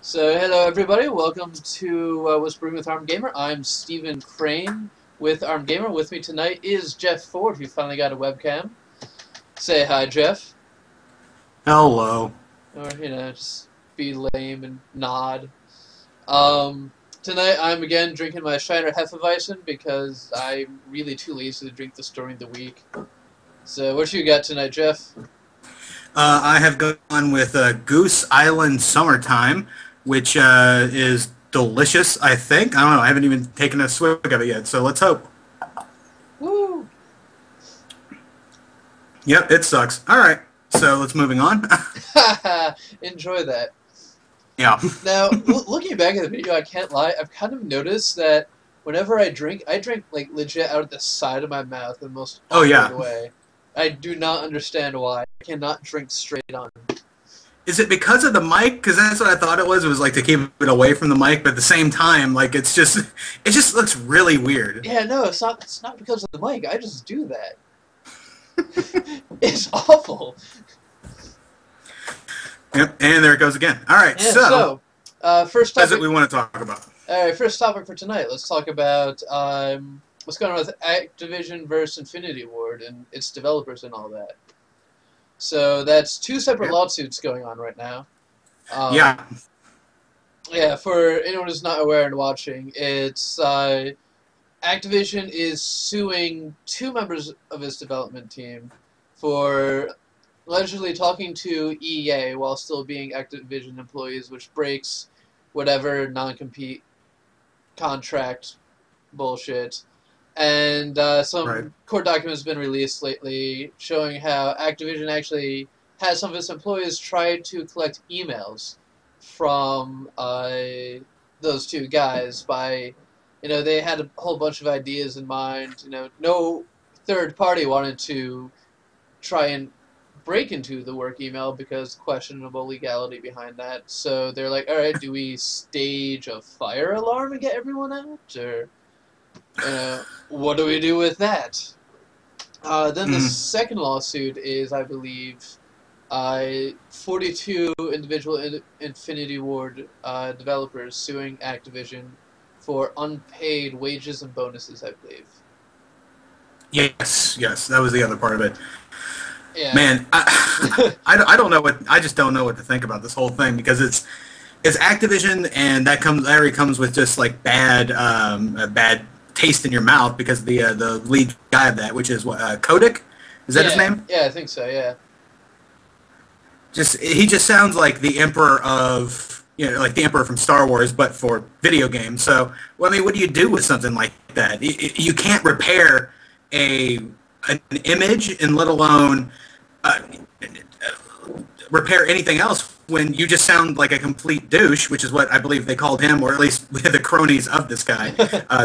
So, hello everybody, welcome to What's Brewing with Armed Gamer. I'm Stephen Crane with Armed Gamer. With me tonight is Jeff Ford, who finally got a webcam. Say hi, Jeff. Hello. Or, just be lame and nod. Um, Tonight I'm again drinking my Shiner Hefeweizen because I'm really too lazy to drink this during the week. So, what you got tonight, Jeff? I have gone with Goose Island Summertime, which is delicious, I think. I don't know. I haven't even taken a swig of it yet, so let's hope. Woo! Yep, it sucks. All right, so let's moving on. Enjoy that. Yeah. Now, looking back at the video, I can't lie. I've kind of noticed that whenever I drink like legit out of the side of my mouth in the most Oh, yeah. awkward way. I do not understand why. I cannot drink straight on. Is it because of the mic? Because that's what I thought it was. It was like to keep it away from the mic, but at the same time, like it just looks really weird. Yeah, no, it's not. It's not because of the mic. I just do that. It's awful. Yep, and there it goes again. All right, Yeah, so first that's topic. what we want to talk about. All right, first topic for tonight. Let's talk about what's going on with Activision versus Infinity Ward and its developers and all that. So that's two separate lawsuits going on right now. Yeah. Yeah, for anyone who's not aware and watching, it's Activision is suing two members of its development team for allegedly talking to EA while still being Activision employees, which breaks whatever non-compete contract bullshit. And some court documents have been released lately showing how Activision actually has some of its employees try to collect emails from those two guys by, they had a whole bunch of ideas in mind. No third party wanted to try and break into the work email because questionable legality behind that. So they're like, all right, do we stage a fire alarm and get everyone out? Or, what do we do with that? Then the second lawsuit is, I believe, 42 individual Infinity Ward developers suing Activision for unpaid wages and bonuses, I believe. Yes, that was the other part of it. Yeah. Man, I don't know I just don't know what to think about this whole thing because it's Activision and that already comes with just like bad taste in your mouth because the lead guy of that, which is Kotick, is that his name? Yeah, I think so. Yeah. He just sounds like the Emperor of like the Emperor from Star Wars, but for video games. So, well, I mean, what do you do with something like that? You can't repair an image, and let alone repair anything else when you just sound like a complete douche, which is what I believe they called him, or at least the cronies of this guy.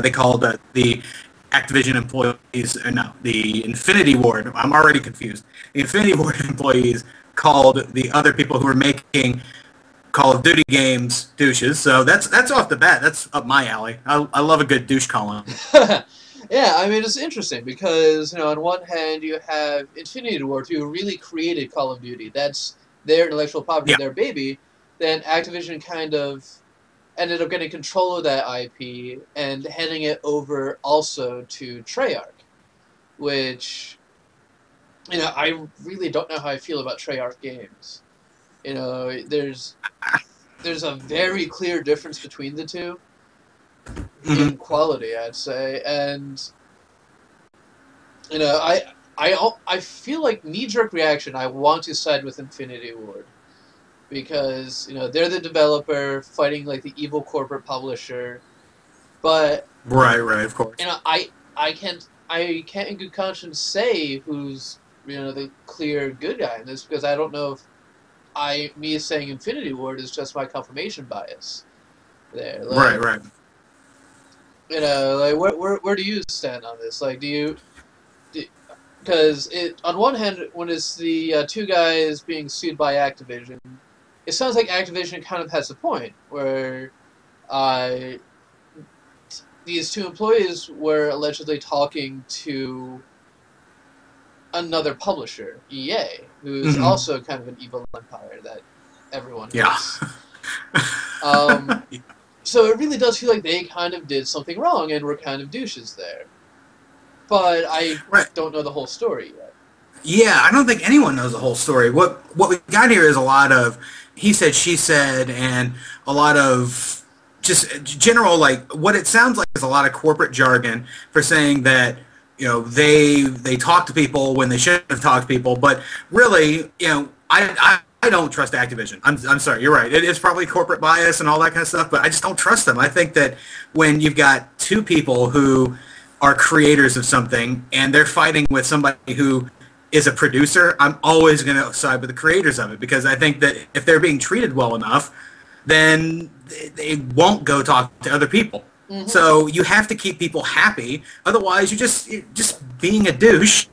They called the Activision employees, or no, the Infinity Ward. I'm already confused. The Infinity Ward employees called the other people who were making Call of Duty games douches. So that's off the bat. That's up my alley. I love a good douche calling. Yeah, I mean, it's interesting because, on one hand, you have Infinity Ward, who really created Call of Duty. That's their intellectual property, their baby. Then Activision kind of ended up getting control of that IP and handing it over also to Treyarch, which, I really don't know how I feel about Treyarch games. There's a very clear difference between the two. In quality, I'd say, and I feel like knee-jerk reaction. I want to side with Infinity Ward because they're the developer fighting like the evil corporate publisher, but right, of course. I can't in good conscience say who's the clear good guy in this because I don't know if me saying Infinity Ward is just my confirmation bias. There, like, right. Like where do you stand on this? Like, because on one hand, when it's the two guys being sued by Activision, it sounds like Activision kind of has a point where these two employees were allegedly talking to another publisher, EA, who's also kind of an evil empire that everyone hates. Um, so it really does feel like they kind of did something wrong and were kind of douches there. But I Right. don't know the whole story yet. Yeah, I don't think anyone knows the whole story. What we got here is a lot of he said, she said, and a lot of just general, like, what it sounds like is a lot of corporate jargon for saying that they talk to people when they shouldn't have talked to people. But really, I don't trust Activision. I'm sorry, you're right. It is probably corporate bias and all that kind of stuff, but I just don't trust them. I think that when you've got two people who are creators of something and they're fighting with somebody who is a producer, I'm always going to side with the creators of it, because I think that if they're being treated well enough, then they won't go talk to other people. Mm-hmm. So you have to keep people happy. Otherwise, you're just being a douche,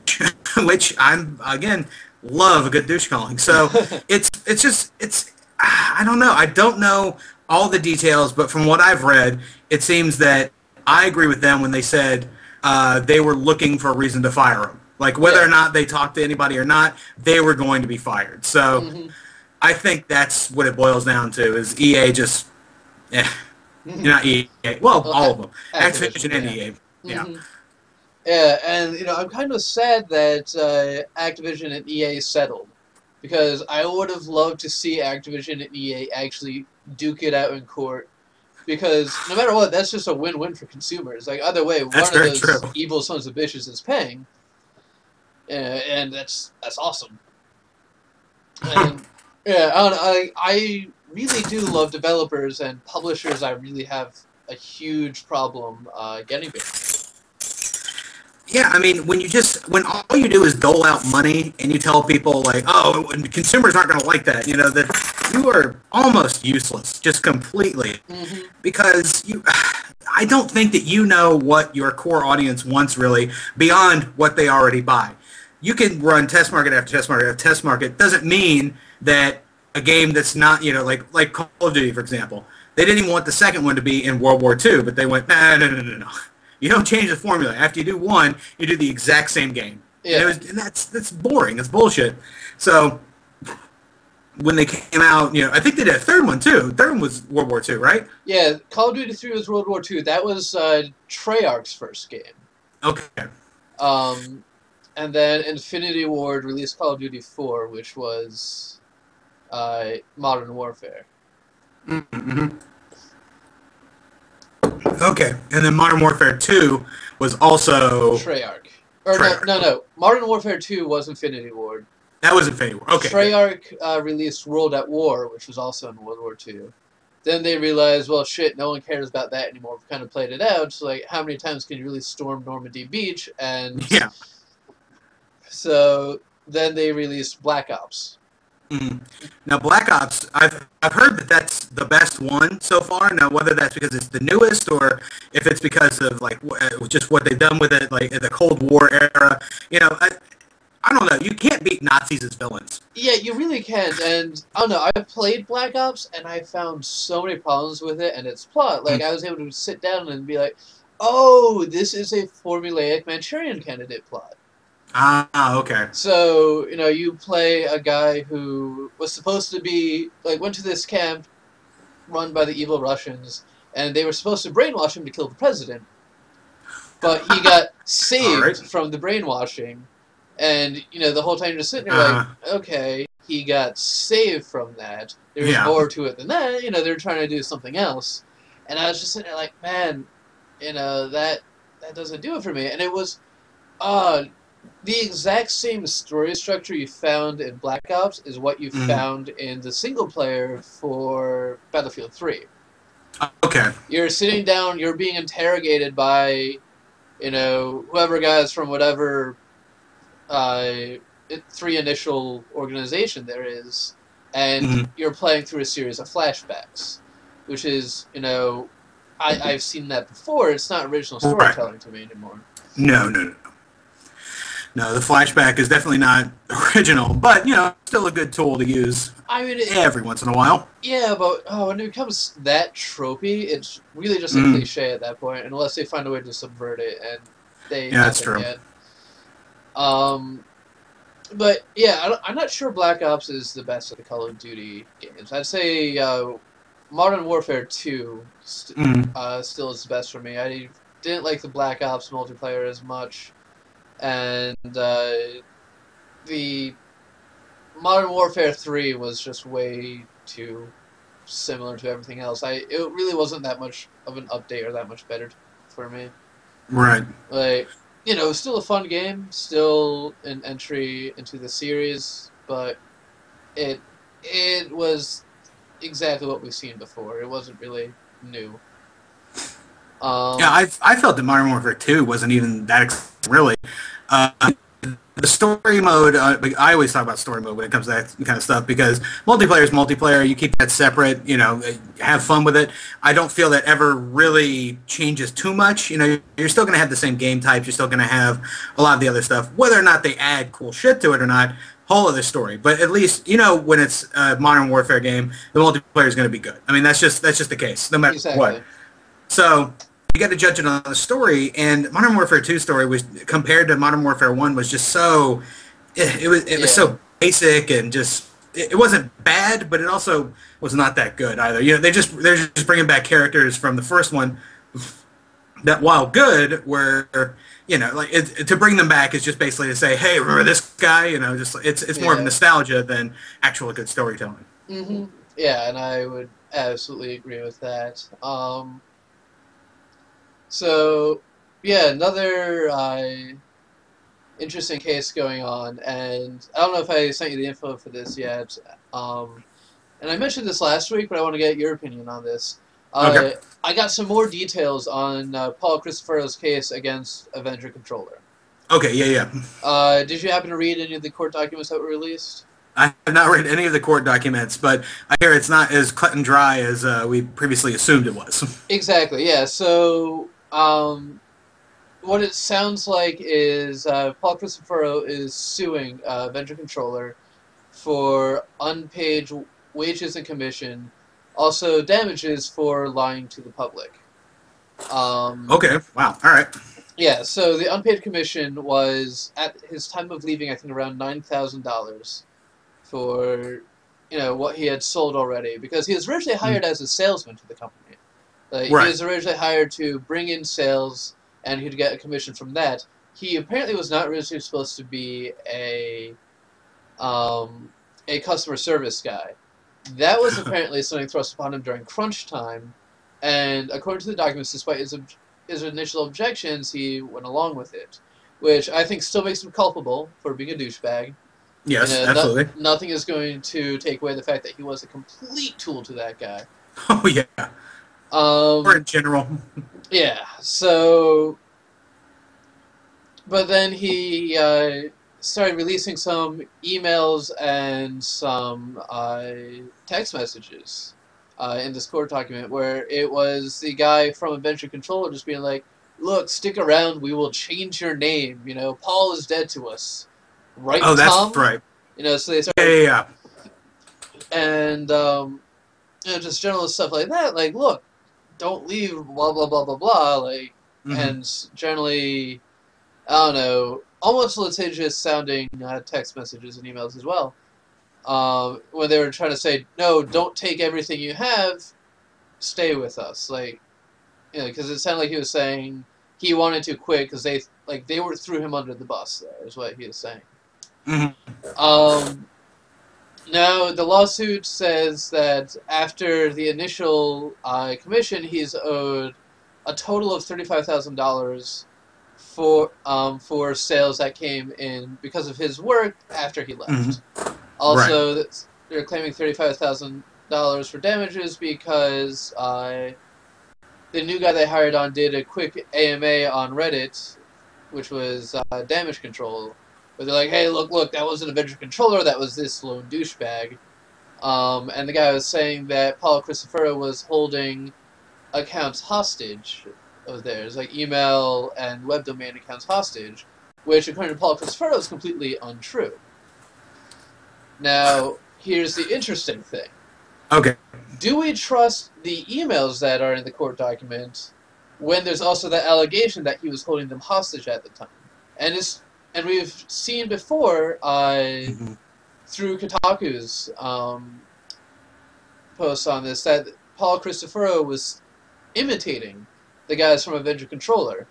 which I'm, again, love a good douche calling. So it's I don't know. I don't know all the details, but from what I've read, it seems that I agree with them when they said they were looking for a reason to fire him. Like, whether or not they talked to anybody or not, they were going to be fired. So Mm-hmm. I think that's what it boils down to, is EA just, not EA. Well, Well, all of them. Activision, Activision and yeah. EA. Yeah. Mm-hmm. Yeah, and I'm kind of sad that Activision and EA settled, because I would have loved to see Activision and EA actually duke it out in court. Because no matter what, that's just a win-win for consumers. Like, either way, That's one of very true. those evil sons of bitches is paying, and that's awesome. And yeah, I really do love developers and publishers. I really have a huge problem getting big. Yeah, I mean, when all you do is dole out money and you tell people, like, oh, and consumers aren't going to like that, that you are almost useless, just completely, Mm-hmm. because I don't think that you know what your core audience wants, really, beyond what they already buy. You can run test market after test market after test market. Doesn't mean that a game that's not, like Call of Duty, for example, they didn't even want the second one to be in World War II, but they went, nah, no, no, no, no. You don't change the formula. After you do one, you do the exact same game. Yeah. And that's boring. It's bullshit. So when they came out, I think they did a third one too. Third one was World War II, right? Yeah, Call of Duty 3 was World War II. That was Treyarch's first game. Okay. Um, and then Infinity Ward released Call of Duty 4, which was Modern Warfare. Mm-hmm. Okay. And then Modern Warfare 2 was also Treyarch. Or Treyarch. no. Modern Warfare 2 was Infinity Ward. That was Infinity War. Okay. Treyarch released World at War, which was also in World War II. Then they realized, well, shit, no one cares about that anymore. We've kind of played it out. So, like, how many times can you really storm Normandy Beach? And Yeah. so then they released Black Ops. Mm. Now, Black Ops, I've heard that that's the best one so far. Now, whether that's because it's the newest or if it's because of, like, just what they've done with it, like in the Cold War era, I don't know. You can't beat Nazis as villains. Yeah, you really can't. And I don't know. I played Black Ops, and I found so many problems with it and its plot. Like, I was able to sit down and be like, "Oh, this is a formulaic Manchurian Candidate plot." Ah, okay. So you play a guy who was supposed to be like went to this camp run by the evil Russians, and they were supposed to brainwash him to kill the president. But he got All right. saved from the brainwashing. And, the whole time you're just sitting there like, okay, he got saved from that. There's Yeah. more to it than that. They're trying to do something else. And I was just sitting there like, man, that doesn't do it for me. And it was the exact same story structure you found in Black Ops is what you found in the single player for Battlefield 3. Okay. You're sitting down, you're being interrogated by, whoever guys from whatever three initial organization there is, and you're playing through a series of flashbacks, which is, I've seen that before. It's not original storytelling to me anymore. No. No, the flashback is definitely not original, but, still a good tool to use every once in a while. Yeah, but when it becomes that tropey, it's really just a cliche at that point, unless they find a way to subvert it, and they that's haven't true. yet. But yeah, I'm not sure Black Ops is the best of the Call of Duty games. I'd say Modern Warfare 2 Mm. still is the best for me. I didn't like the Black Ops multiplayer as much, and the Modern Warfare 3 was just way too similar to everything else. It really wasn't that much of an update or that much better for me. Right. Like, still a fun game, still an entry into the series, but it it was exactly what we've seen before. It wasn't really new. Yeah, Um, I felt that Modern Warfare 2 wasn't even that really. Uh, the story mode, I always talk about story mode when it comes to that kind of stuff because multiplayer is multiplayer. You keep that separate, have fun with it. I don't feel that ever really changes too much. You're still going to have the same game types. You're still going to have a lot of the other stuff. Whether or not they add cool shit to it or not, whole other story. But at least when it's a Modern Warfare game, the multiplayer is going to be good. I mean, that's just the case, no matter what. exactly. So you got to judge it on the story, and Modern Warfare 2 story was compared to Modern Warfare 1 was just so it was Yeah, so basic and just it wasn't bad, but it also was not that good either. They're just bringing back characters from the first one that while good were like to bring them back is just basically to say, hey, remember this guy? Just it's more of yeah. nostalgia than actual good storytelling. Yeah, and I would absolutely agree with that. So yeah, another interesting case going on, and I don't know if I sent you the info for this yet. Um, and I mentioned this last week, but I want to get your opinion on this. Okay. Uh, I got some more details on Paul Christophero's case against Avenger Controller. Okay. Yeah. Yeah. Did you happen to read any of the court documents that were released? I have not read any of the court documents, but I hear it's not as cut and dry as we previously assumed it was. Exactly. Yeah. So, what it sounds like is Paul Cristoforo is suing Venture Controller for unpaid wages and commission, also damages for lying to the public. Um, Okay. Wow. All right. yeah. So the unpaid commission was at his time of leaving, I think, around $9,000 for what he had sold already, because he was originally Mm. hired as a salesman to the company. He Right. was originally hired to bring in sales, and he'd get a commission from that. He apparently was not originally supposed to be um, a customer service guy. That was apparently something thrust upon him during crunch time, and according to the documents, despite his initial objections, he went along with it, which I think still makes him culpable for being a douchebag. Yes. Absolutely. Nothing is going to take away the fact that he was a complete tool to that guy. Oh yeah. Or Um, in general. yeah. So, but then he started releasing some emails and some text messages in this court document where it was the guy from Adventure Controller just being like, "Look, stick around. We will change your name. Paul is dead to us, right, Oh, that's Tom?" right. So they Yeah. started, Yeah. Yeah. and just general stuff like that. Like, look, don't leave. Blah blah blah blah blah. Like, Mm-hmm. and generally, I don't know, almost litigious sounding text messages and emails as well. When they were trying to say, no, don't take everything you have, stay with us. Like, because it sounded like he was saying he wanted to quit because they were threw him under the bus. There is what he was saying. Mm-hmm. Um, Now, the lawsuit says that after the initial commission, he's owed a total of $35,000 for sales that came in because of his work after he left. Mm-hmm. Right. Also, they're claiming $35,000 for damages because the new guy they hired on did a quick AMA on Reddit, which was damage control. Where they're like, "Hey, look, that wasn't a Avenger controller. That was this lone douchebag." And the guy was saying that Paulo Cristofero was holding accounts hostage of theirs, like email and web domain accounts hostage, which, according to Paulo Cristofero, is completely untrue. Now, here's the interesting thing. Okay. Do we trust the emails that are in the court document when there's also the allegation that he was holding them hostage at the time? And we've seen before Mm-hmm. through Kotaku's posts on this that Paul Cristoforo was imitating the guys from Avenger Controller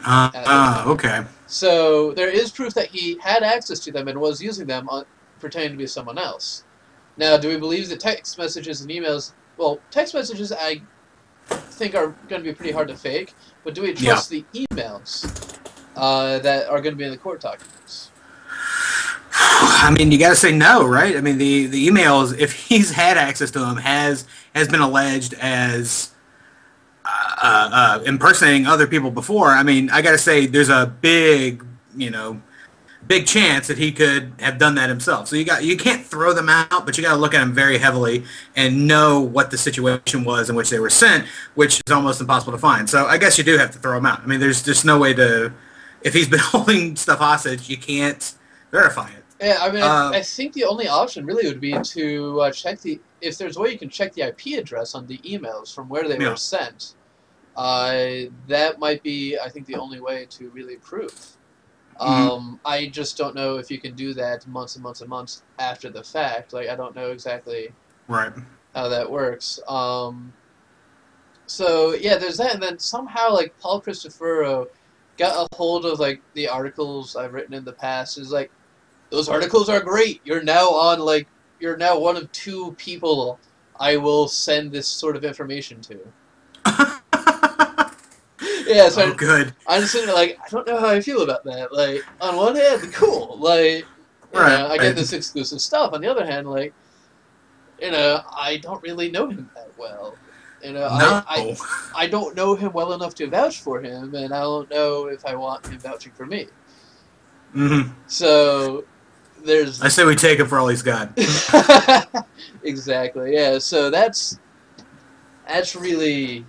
at the time. Okay. So there is proof that he had access to them and was using them pretending to be someone else. Now, do we believe that text messages and emails? Well, text messages I think are going to be pretty hard to fake, but do we trust the emails that are going to be in the court documents? I mean, you got to say no, right? I mean, the emails, if he's had access to them, has been alleged as impersonating other people before. I mean, I got to say, there's a big chance that he could have done that himself. So you can't throw them out, but you got to look at them very heavily and know what the situation was in which they were sent, which is almost impossible to find. So I guess you do have to throw them out. I mean, there's just no way to. If he's been holding stuff hostage, you can't verify it. Yeah, I mean, I think the only option really would be to check if there's a way you can check the IP address on the emails from where they were sent. That might be, I think, the only way to really prove. I just don't know if you can do that months and months and months after the fact. Like, I don't know exactly how that works. So yeah, there's that, and then somehow like Paul Cristoforo got a hold of like the articles I've written in the past. Is like, those articles are great. You're now one of 2 people I will send this sort of information to. Yeah, so good. I'm just sitting there like, I don't know how I feel about that. Like, on one hand, cool. Like, you know, I get this exclusive stuff. On the other hand, like, I don't really know him that well. I don't know him well enough to vouch for him, and I don't know if I want him vouching for me. So there's. I say we take him for all he's got. Exactly. Yeah. So that's really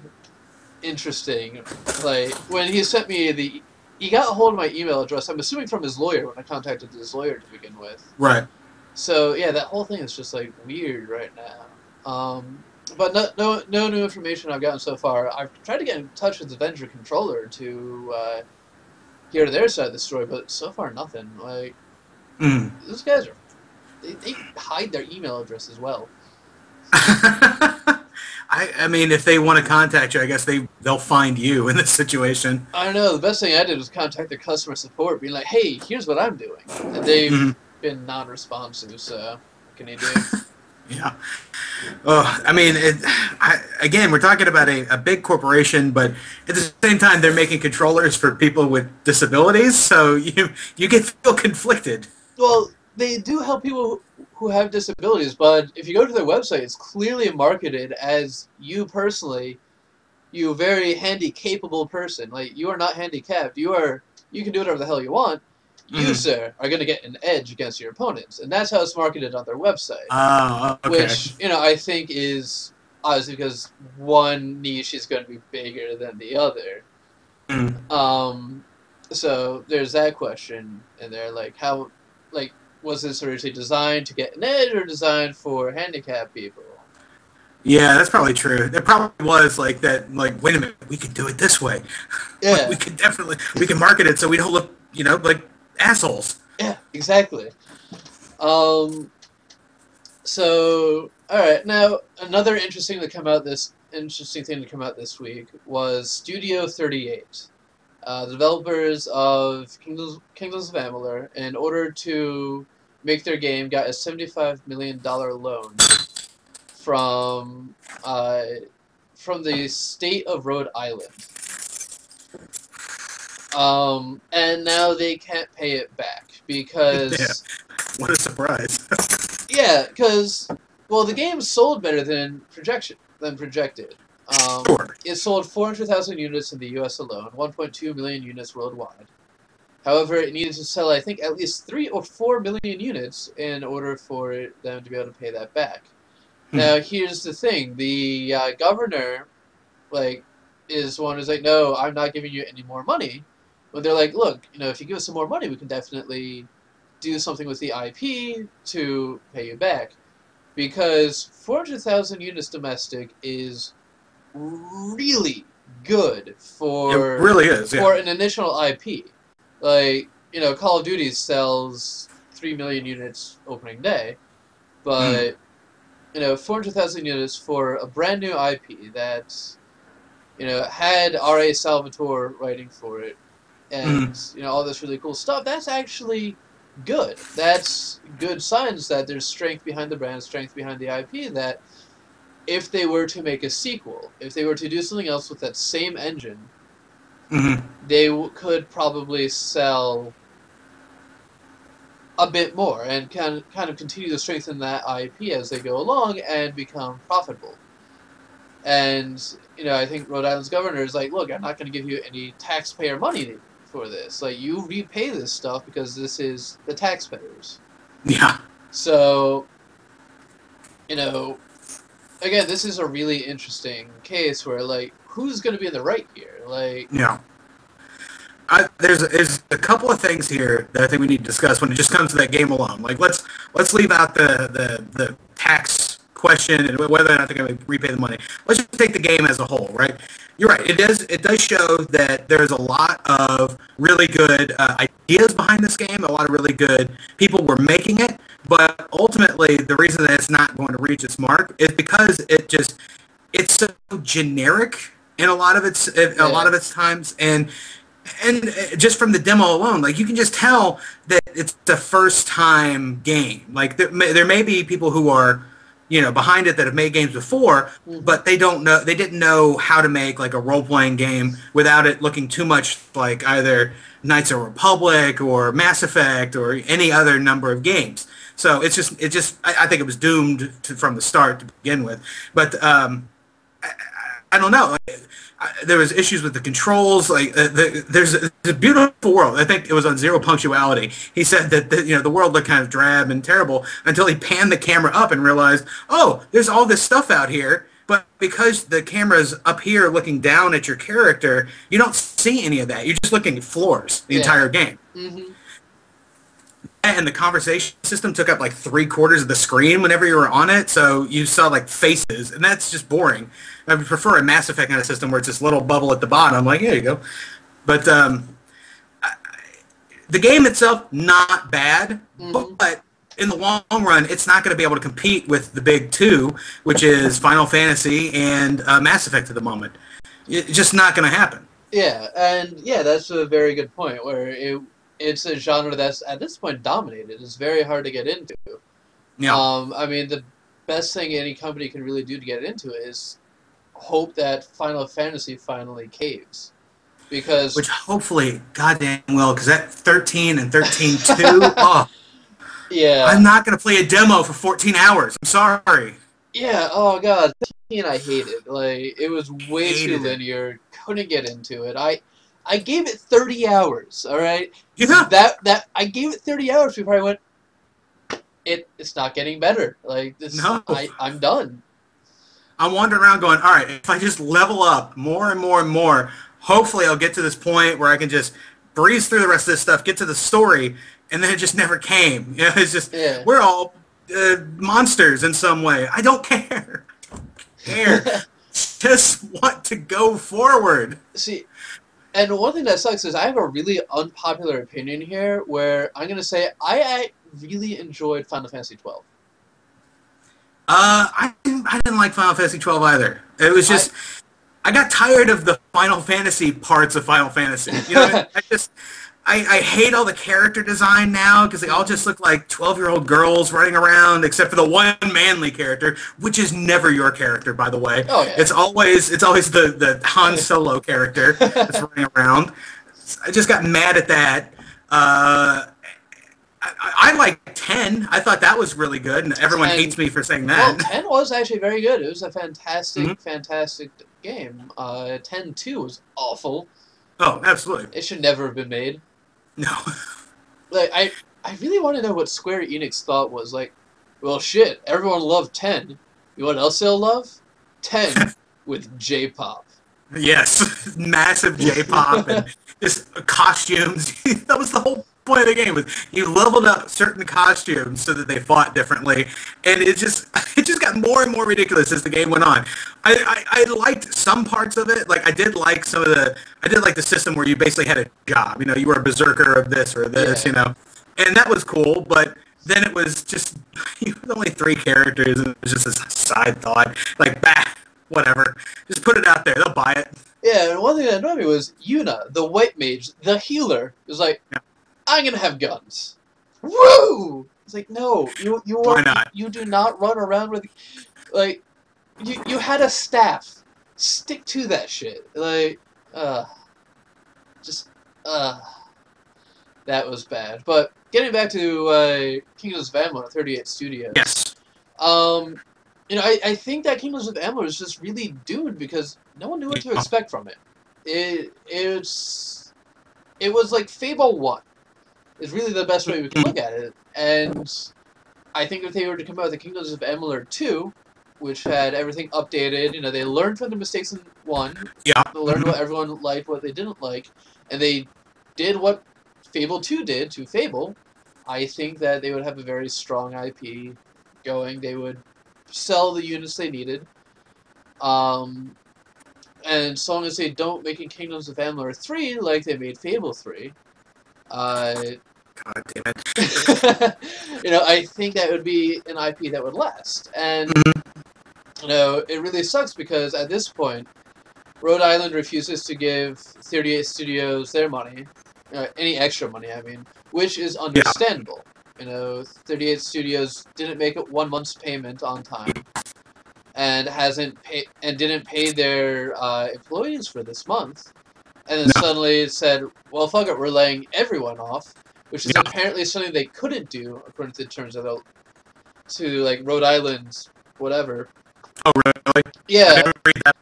interesting. Like, when he sent me he got a hold of my email address. I'm assuming from his lawyer when I contacted his lawyer to begin with. Right. So yeah, that whole thing is just like weird right now. But no new information I've gotten so far. I've tried to get in touch with the Avenger Controller to hear their side of the story, but so far nothing. Like, those guys they hide their email address as well. I mean, if they want to contact you, I guess they'll find you in this situation. I don't know. The best thing I did was contact their customer support, being like, "Hey, here's what I'm doing," and they've been non-responsive. So, what can you do? Yeah. I mean, again, we're talking about a big corporation, but at the same time, they're making controllers for people with disabilities, so you feel conflicted. Well, they do help people who have disabilities, but if you go to their website, it's clearly marketed as you personally, you very handy-capable person. Like, you are not handicapped. You can do whatever the hell you want. You, sir, are going to get an edge against your opponents. And that's how it's marketed on their website. Okay. Which, I think is obviously because one niche is going to be bigger than the other. So there's that question in there. Like, how, like, was this originally designed to get an edge or designed for handicapped people? Yeah, that's probably true. There probably was like that. Like, wait a minute, we could do it this way. Yeah, we can market it so we don't look, like assholes. Yeah, exactly. So, all right. Now, another interesting thing to come out this week was Studio 38. The developers of Kingdoms of Amalur, in order to make their game, got a $75 million loan from the state of Rhode Island. And now they can't pay it back because... Yeah. What a surprise. Yeah, because, well, the game sold better than projected. Sure. It sold 400,000 units in the U.S. alone, 1.2 million units worldwide. However, it needed to sell, I think, at least 3 or 4 million units in order for them to be able to pay that back. Now, here's the thing. The governor, is one who's like, no, I'm not giving you any more money. But they're like, look, if you give us some more money, we can definitely do something with the IP to pay you back. Because 400,000 units domestic is really good for... It really is, yeah. For an initial IP. Like, Call of Duty sells 3 million units opening day, but 400,000 units for a brand new IP that had R.A. Salvatore writing for it, Mhm. and all this really cool stuff. That's actually good. That's good signs that there's strength behind the brand, strength behind the IP. That if they were to make a sequel, if they were to do something else with that same engine, Mhm. they could probably sell a bit more and can kind of continue to strengthen that IP as they go along and become profitable. And I think Rhode Island's governor is like, look, I'm not going to give you any taxpayer money for this. Like, you repay this stuff because this is the taxpayers. Yeah. So, you know, again, this is a really interesting case where, like, who's going to be in the right here? Like, Yeah. There's a couple of things here that I think we need to discuss when it just comes to that game alone. Like let's leave out the tax question and whether or not they're going to repay the money. Let's just take the game as a whole, right? You're right. It does show that there's a lot of really good ideas behind this game. A lot of really good people were making it, but ultimately the reason that it's not going to reach its mark is because it's so generic in yeah, a lot of its times and just from the demo alone, like you can just tell that it's a first time game. Like there may be people who are, behind it that have made games before, hmm but they didn't know how to make like a role playing game without it looking too much like either Knights of the Republic or Mass Effect or any other number of games. So I think it was doomed from the start to begin with. But I don't know. Like, there was issues with the controls. Like there's a beautiful world. I think it was on Zero Punctuality. He said that the world looked kind of drab and terrible until he panned the camera up and realized, oh, there's all this stuff out here. But because the camera's up here looking down at your character, you don't see any of that. You're just looking at floors the yeah, entire game. hmm And the conversation system took up like 3/4 of the screen whenever you were on it, so you saw like faces, and that's just boring. I would prefer a Mass Effect kind of system where it's this little bubble at the bottom. Like, here you go. But the game itself, not bad, hmm but in the long run, it's not going to be able to compete with the big two, which is Final Fantasy and Mass Effect at the moment. It's just not going to happen. yeah, and yeah, that's a very good point. Where it's a genre that's at this point dominated. It's very hard to get into. Yeah. I mean, the best thing any company can really do to get into it is hope that Final Fantasy finally caves. Because, Which hopefully, goddamn well, because that 13 and 13-2, oh, yeah, I'm not going to play a demo for 14 hours. I'm sorry. yeah, oh god, 13 I hated. Like, it was way too Hated it. linear, couldn't get into it. I gave it 30 hours, alright? Yeah. I gave it 30 hours before I went, it's not getting better. Like, No. I'm done. I'm wandering around going, all right, if I just level up more and more and more, hopefully I'll get to this point where I can just breeze through the rest of this stuff, get to the story, and then it just never came. It's just, Yeah. we're all monsters in some way. I don't care. I don't care. Just want to go forward. See, and one thing that sucks is I have a really unpopular opinion here where I'm going to say I really enjoyed Final Fantasy 12. I didn't like Final Fantasy 12 either. It was I just I got tired of the Final Fantasy parts of Final Fantasy. I hate all the character design now because they all just look like 12-year-old girls running around, except for the one manly character, which is never your character, by the way. Oh yeah. It's always the Han Solo character that's running around. I just got mad at that. I like 10. I thought that was really good, and everyone 10 hates me for saying Well, that. 10 was actually very good. It was a fantastic Mhm. fantastic game. 10-2 was awful. Oh, absolutely. It should never have been made. No. Like I really want to know what Square Enix thought was like, well shit, everyone loved 10. You know what else they'll love? 10 with J-pop. Yes, massive J-pop and just costumes. That was the whole point of the game. Was you leveled up certain costumes so that they fought differently, and it just got more and more ridiculous as the game went on. I liked some parts of it. Like I did like the system where you basically had a job. You were a berserker of this or this. Yeah. And that was cool. But then it was just it was only 3 characters, and it was just a side thought. Like, bah, whatever. Just put it out there. They'll buy it. Yeah, and one thing that annoyed me was Yuna, the white mage, the healer, was like, Yeah. I'm gonna have guns. Woo! It's like, no, Why not? you do not run around with, like, you had a staff. Stick to that shit. Like, just, that was bad. But getting back to Kingdoms of Amalur, 38 Studios. Yes. I think that Kingdoms of Amalur is just really doomed because no one knew what to expect from it. It was like Fable 1 is really the best way we can look at it. And I think if they were to come out with the Kingdoms of Amalur 2, which had everything updated, they learned from the mistakes in 1, Yeah. they learned what everyone liked, what they didn't like, and they did what Fable 2 did to Fable, I think that they would have a very strong IP going. They would sell the units they needed. And so long as they don't make a Kingdoms of Amalur 3 like they made Fable 3, God damn it. I think that would be an IP that would last. And, it really sucks because at this point, Rhode Island refuses to give 38 Studios their money, any extra money, I mean, which is understandable. 38 Studios didn't make it 1 month's payment on time, and didn't pay their employees for this month, and then suddenly said, "Well, fuck it, we're laying everyone off," which is apparently something they couldn't do according to the terms of like Rhode Island's whatever. Oh, really? Yeah. I didn't read that.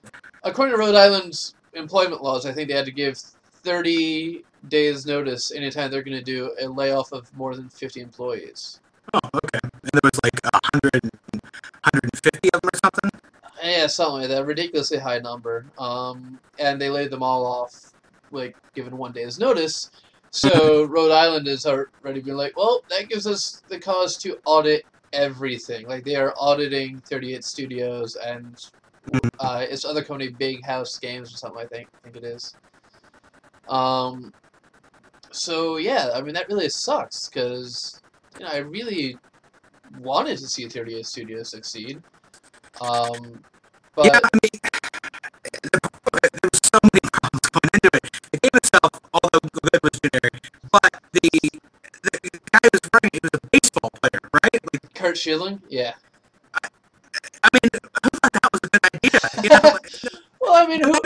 According to Rhode Island's employment laws, I think they had to give 30 days notice anytime they're going to do a layoff of more than 50 employees. Oh, okay. And there was like 150 of them or something? Yeah, something like that. Ridiculously high number. And they laid them all off, like, given 1 day's notice. So Rhode Island is already being like, well, that gives us the cause to audit everything. Like, they are auditing 38 Studios and its other company, Big House Games or something, I think it is. So, yeah, I mean, that really sucks, because, I really wanted to see 38 Studios succeed. But yeah, I mean, there was so many problems going into it. The game itself, although good, was generic, but the guy who was running it was a baseball player, right? Like, Kurt Schilling? Yeah. I mean, who thought that was a good idea? Well, I mean, who no thought...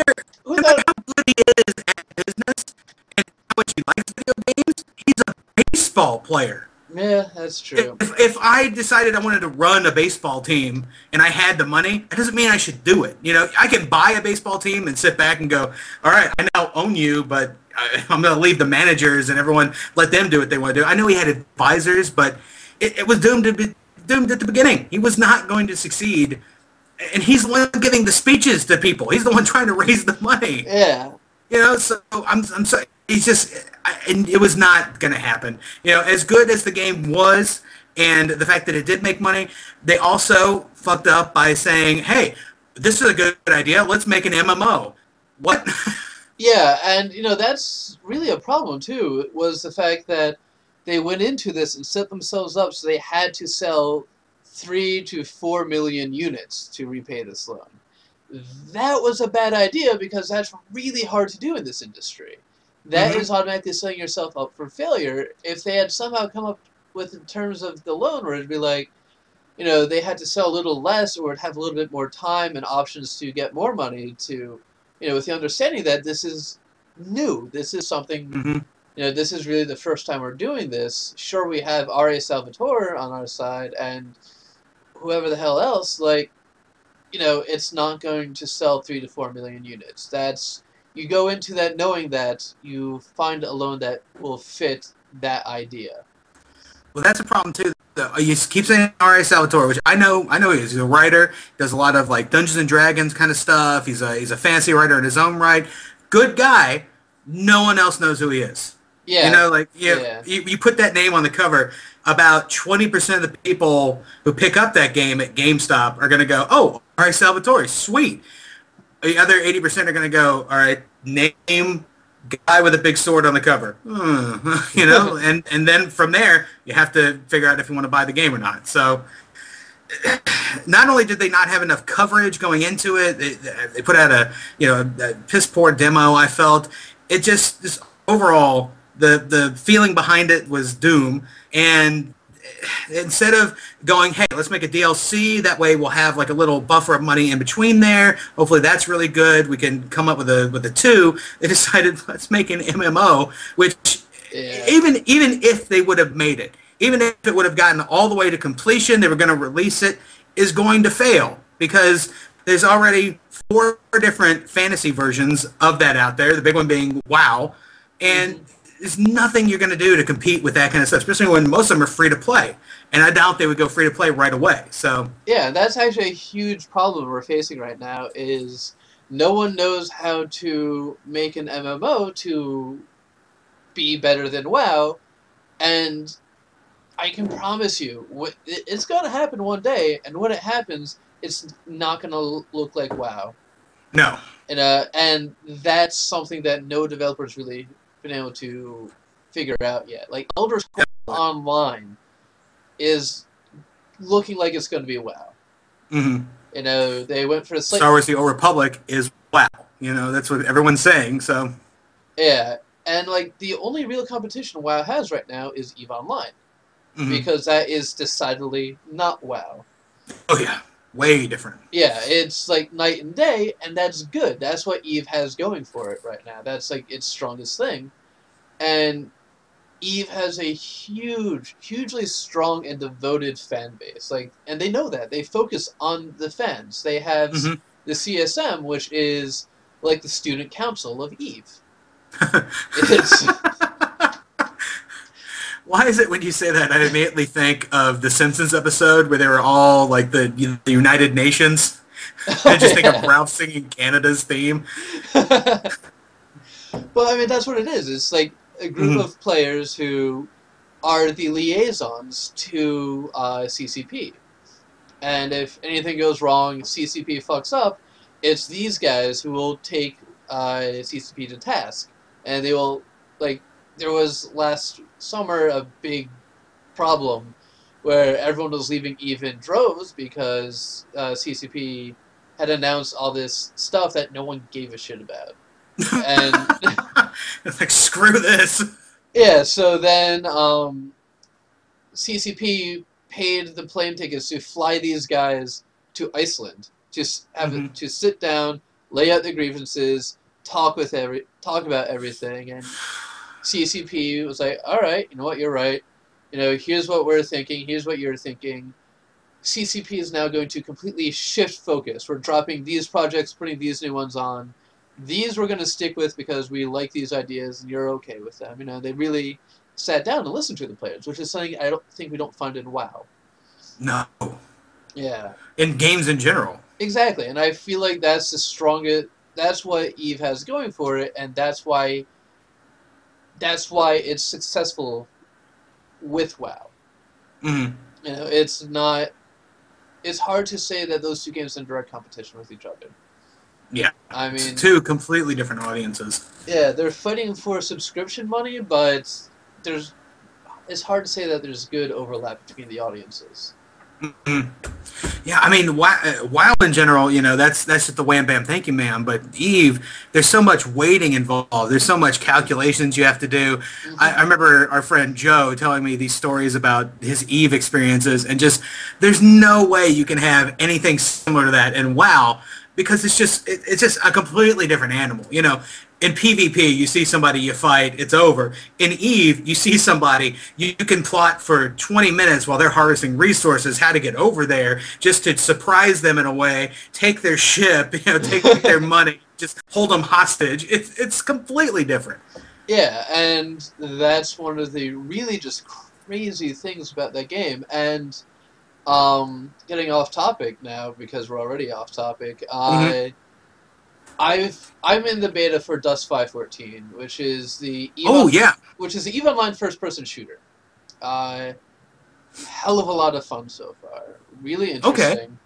matter how good he is at business and how much he likes video games, he's a baseball player. Yeah, that's true. If I decided I wanted to run a baseball team and I had the money, that doesn't mean I should do it. I can buy a baseball team and sit back and go, all right, I now own you, but I'm going to leave the managers and everyone, let them do what they want to do. I know he had advisors, but it was doomed at the beginning. He was not going to succeed, and he's the one giving the speeches to people. He's the one trying to raise the money. Yeah. So I'm sorry. He's just, and it was not going to happen. As good as the game was, and the fact that it did make money, they also fucked up by saying, "Hey, this is a good idea. Let's make an MMO." What? Yeah, and that's really a problem too. Was the fact that they went into this and set themselves up so they had to sell 3 to 4 million units to repay this loan. That was a bad idea because that's really hard to do in this industry. That is automatically setting yourself up for failure. If they had somehow come up with, in terms of the loan, where it'd be like, they had to sell a little less or have a little bit more time and options to get more money to, with the understanding that this is new. This is something, this is really the first time we're doing this. Sure, we have R.A. Salvatore on our side and whoever the hell else, like, it's not going to sell 3 to 4 million units. You go into that knowing that you find a loan that will fit that idea. Well, that's a problem too. You keep saying R.A. Salvatore, which I know he's a writer. Does a lot of like Dungeons and Dragons kind of stuff. He's a fantasy writer in his own right. Good guy. No one else knows who he is. Yeah. You put that name on the cover. About 20% of the people who pick up that game at GameStop are going to go, "Oh, R.A. Salvatore, sweet." The other 80% are going to go, "All right, name guy with a big sword on the cover. You know, and then from there you have to figure out if you want to buy the game or not. So not only did they not have enough coverage going into it, they put out a piss poor demo. I felt it just overall the feeling behind it was doom. And instead of going, hey, let's make a DLC, that way we'll have like a little buffer of money in between there. Hopefully that's really good. We can come up with a two. They decided let's make an MMO, which Yeah. even if they would have made it, even if it would have gotten all the way to completion, they were going to release it, is going to fail because there's already 4 different fantasy versions of that out there, the big one being WoW, and there's nothing you're going to do to compete with that kind of stuff, especially when most of them are free to play. And I doubt they would go free to play right away. So Yeah, that's actually a huge problem we're facing right now is no one knows how to make an MMO to be better than WoW, and I can promise you, it's going to happen one day, and when it happens, it's not going to look like WoW. no. And that's something that no developer's really been able to figure out yet. Like Elder Scrolls Online is looking like it's going to be WoW. Mm-hmm. They went for a Star Wars: The Old Republic is WoW. That's what everyone's saying. So yeah, and like the only real competition WoW has right now is EVE Online mm-hmm. because that is decidedly not WoW. Oh yeah, way different. Yeah, it's like night and day, and that's good. That's what EVE has going for it right now. That's like its strongest thing, and EVE has a hugely strong and devoted fan base. Like, and they know that they focus on the fans. They have Mm-hmm. the CSM, which is like the student council of EVE. It's Why is it when you say that I immediately think of the Simpsons episode where they were all like the United Nations? I just think of Ralph singing Canada's theme. But I mean, that's what it is. It's like a group of players who are the liaisons to CCP. And if anything goes wrong, CCP fucks up, it's these guys who will take CCP to task. And they will, like, there was last summer a big problem where everyone was leaving EVE in droves because CCP had announced all this stuff that no one gave a shit about. And it's like, screw this. yeah, so then CCP paid the plane tickets to fly these guys to Iceland to have to sit down, lay out the grievances, talk about everything, and CCP was like, "All right, you know what, you're right. Here's what we're thinking. Here's what you're thinking." CCP is now going to completely shift focus. We're dropping these projects, putting these new ones on. These we're going to stick with because we like these ideas and you're okay with them. They really sat down and listened to the players, which is something I don't think we don't find in WoW. No. Yeah. In games in general. Exactly, and I feel like that's the strongest. That's what EVE has going for it, and that's why it's successful with WoW. Mm-hmm. It's not. It's hard to say that those two games are in direct competition with each other. Yeah. I mean, it's 2 completely different audiences. Yeah, they're fighting for subscription money, but it's hard to say that there's good overlap between the audiences. Mm-hmm. Yeah, I mean, WoW in general, that's just the wham bam thank you ma'am. But EVE, there's so much waiting involved. There's so much calculations you have to do. Mm-hmm. I remember our friend Joe telling me these stories about his EVE experiences, and just there's no way you can have anything similar to that in WoW because it's just a completely different animal. In PvP, you see somebody, you fight, it's over. In EVE, you see somebody, you can plot for 20 minutes while they're harvesting resources, how to get over there, just to surprise them in a way, take their ship, take their money, just hold them hostage. It's completely different. Yeah, and that's one of the really just crazy things about that game. And getting off topic now, because we're already off topic, I'm in the beta for Dust 514, which is the EVE Online first-person shooter. Hell of a lot of fun so far. Really interesting.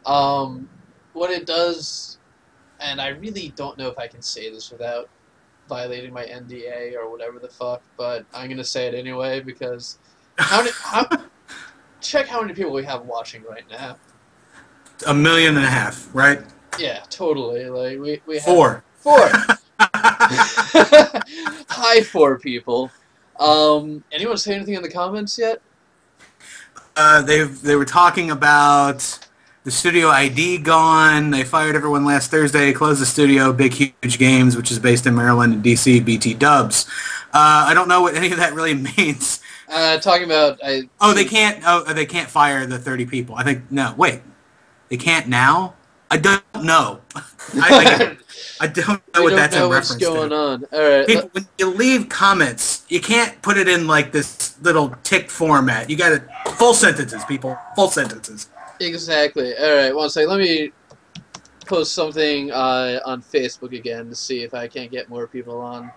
Okay. What it does, and I really don't know if I can say this without violating my NDA or whatever the fuck, but I'm gonna say it anyway because how check how many people we have watching right now. 1.5 million, right? Yeah, totally. Like we have Four. four. Hi, four people. Anyone say anything in the comments yet? They were talking about the studio ID gone. They fired everyone last Thursday. Closed the studio. Big Huge Games, which is based in Maryland and DC. BT Dubs. I don't know what any of that really means. Talking about They can't. They can't fire the 30 people. I think no. Wait, they can't now. I don't know. I don't know what that's in reference to. What's going on. All right. People, when you leave comments, you can't put it in like this little tick format. You got to full sentences, people. Full sentences. Exactly. All right. One second. Let me post something on Facebook again to see if I can't get more people on.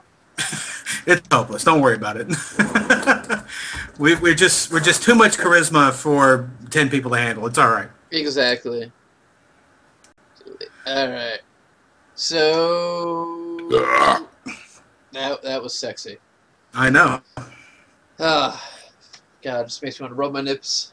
It's hopeless. Don't worry about it. we're just too much charisma for 10 people to handle. It's all right. Exactly. All right. So that was sexy. I know. Ah, God, it just makes me want to rub my nips.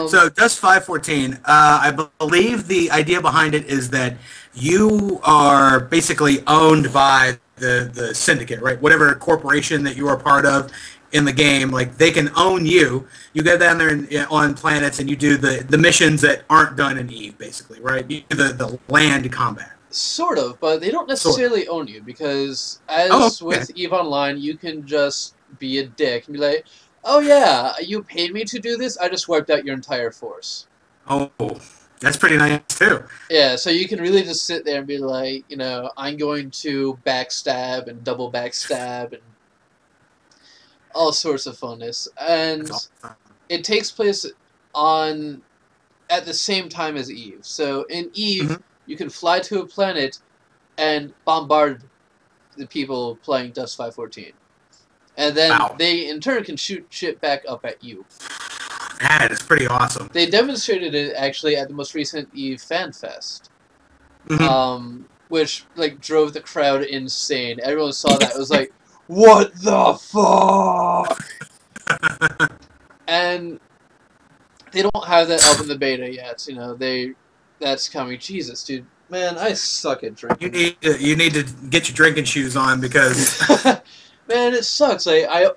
So Dust 514, I believe the idea behind it is that you are basically owned by the syndicate, right? Whatever corporation that you are part of in the game, like they can own you. You go down there on planets and you do the missions that aren't done in EVE, basically, right? You do the land combat. Sort of, but they don't necessarily own you because as with EVE Online, you can just be a dick and be like, oh yeah, you paid me to do this, I just wiped out your entire force. Oh, that's pretty nice too. Yeah, so you can really just sit there and be like, I'm going to backstab and double backstab and all sorts of funness. And it takes place at the same time as EVE. So in EVE, you can fly to a planet and bombard the people playing Dust 514. And then they, in turn, can shoot shit back up at you. That is pretty awesome. They demonstrated it, actually, at the most recent EVE Fan Fest. Which, drove the crowd insane. Everyone saw that. It was like, what the fuck? And they don't have that up in the beta yet. That's coming. Jesus, dude. Man, I suck at drinking. You need to get your drinking shoes on because... Man, it sucks. I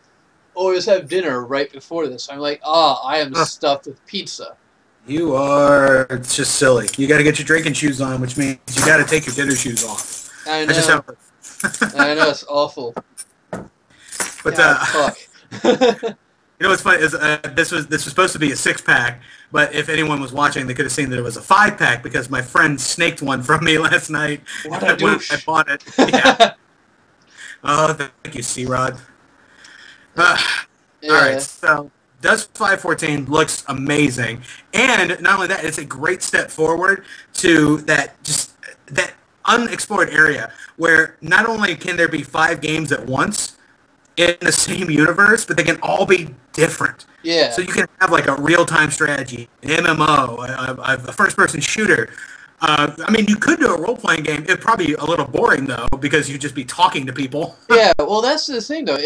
always have dinner right before this. I'm like, I am stuffed with pizza. You are... It's just silly. You got to get your drinking shoes on, which means you got to take your dinner shoes off. I know. I know, it's awful. But, fuck. You know what's funny is this was supposed to be a 6-pack, but if anyone was watching, they could have seen that it was a 5-pack because my friend snaked one from me last night. What a douche. I bought it. Yeah. Oh, thank you, C-Rod. All right, so Dust 514 looks amazing, and not only that, it's a great step forward to that unexplored area where not only can there be 5 games at once in the same universe, but they can all be different. Yeah. So you can have like a real-time strategy, an MMO, a first-person shooter. You could do a role-playing game. It'd probably be a little boring, though, because you'd just be talking to people. Yeah, well, that's the thing, though.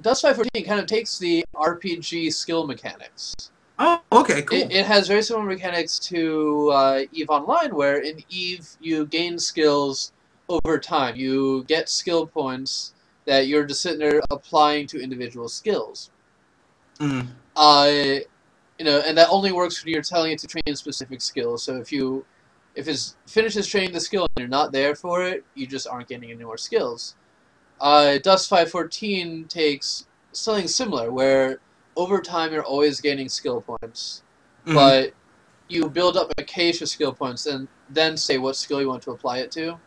Dust 514 kind of takes the RPG skill mechanics. Oh, okay, cool. It has very similar mechanics to EVE Online, where in EVE you gain skills over time. You get skill points that you're just sitting there applying to individual skills. Mm. And that only works when you're telling it to train specific skills. So if it finishes training the skill and you're not there for it, you just aren't getting any more skills. Dust 514 takes something similar, where over time you're always gaining skill points, but you build up a cache of skill points and then say what skill you want to apply it to.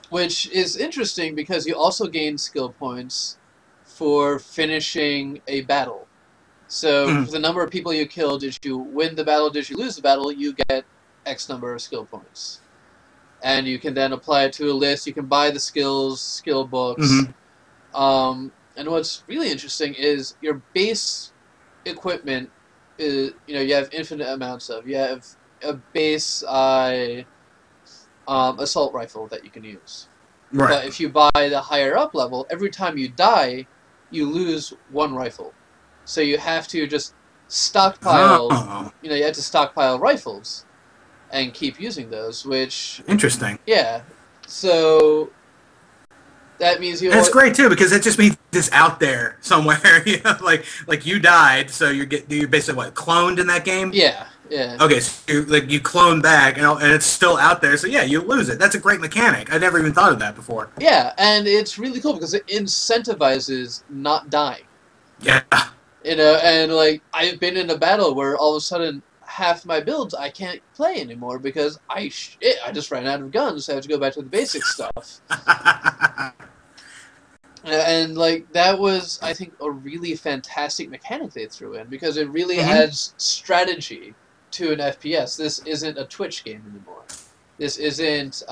Which is interesting because you also gain skill points for finishing a battle. So for the number of people you kill, did you win the battle, did you lose the battle, you get X number of skill points. And you can then apply it to a list. You can buy the skill books. And what's really interesting is your base equipment is, you have infinite amounts of. You have a base assault rifle that you can use. Right. But if you buy the higher up level, every time you die, you lose one rifle. So you have to just stockpile. Oh, You have to stockpile rifles and keep using those. Which, interesting. yeah. So that means And it's great too because it just means it's out there somewhere. Like you died, so you're basically what, cloned in that game. Yeah, yeah. Okay, so you clone back, and it's still out there. So yeah, you lose it. That's a great mechanic. I never even thought of that before. Yeah, and it's really cool because it incentivizes not dying. Yeah. And like I've been in a battle where all of a sudden half my builds I can't play anymore because I just ran out of guns. So I have to go back to the basic stuff. And like that was, I think, a really fantastic mechanic they threw in because it really adds strategy to an FPS. This isn't a Twitch game anymore. This isn't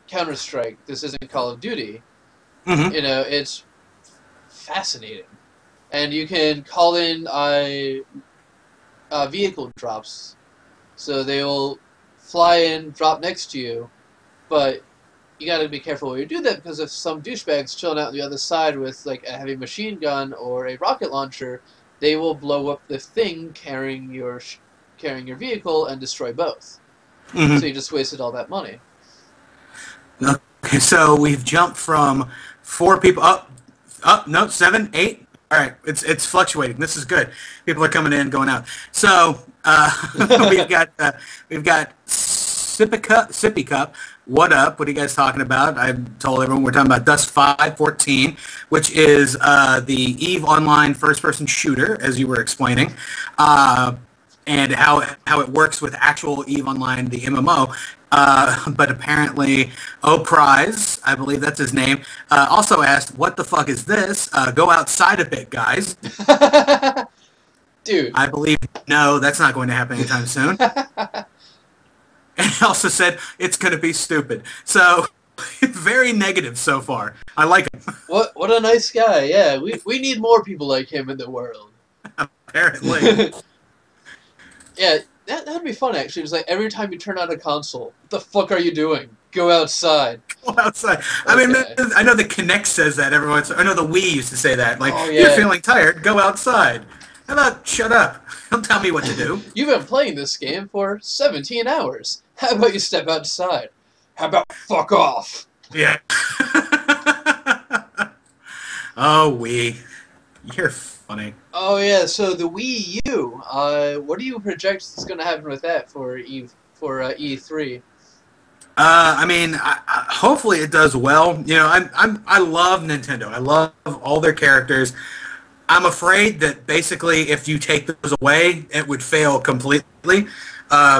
Counter-Strike. This isn't Call of Duty. It's fascinating. And you can call in vehicle drops. So they will fly in, drop next to you, but you gotta be careful when you do that because if some douchebag's chilling out on the other side with like a heavy machine gun or a rocket launcher, they will blow up the thing carrying your vehicle and destroy both. So you just wasted all that money. Okay, so we've jumped from 4 people up, no, 7, 8. All right, it's fluctuating. This is good. People are coming in, going out. So we've got Sippy Cup. What up? What are you guys talking about? I told everyone we're talking about Dust 514, which is the EVE Online first-person shooter, as you were explaining, and how it works with actual EVE Online, the MMO. But apparently, Prize, I believe that's his name, also asked, "What the fuck is this? Go outside a bit, guys." Dude. I believe no, that's not going to happen anytime soon. And he also said it's going to be stupid. So, very negative so far. I like him. What a nice guy. Yeah, we need more people like him in the world. Apparently. Yeah, that'd be fun actually. It's like every time you turn on a console, what the fuck are you doing? Go outside. Go outside. Okay. I mean, I know the Kinect says that every once. I know the Wii used to say that. Like, you're feeling tired, go outside. How about shut up? Don't tell me what to do. You've been playing this game for 17 hours. How about you step outside? How about fuck off? Yeah. Oh, Wii. You're funny. Oh, yeah, so the Wii U, what do you project is going to happen with that for E3? I mean, hopefully it does well. You know, I love Nintendo. I love all their characters. I'm afraid that basically if you take those away, it would fail completely.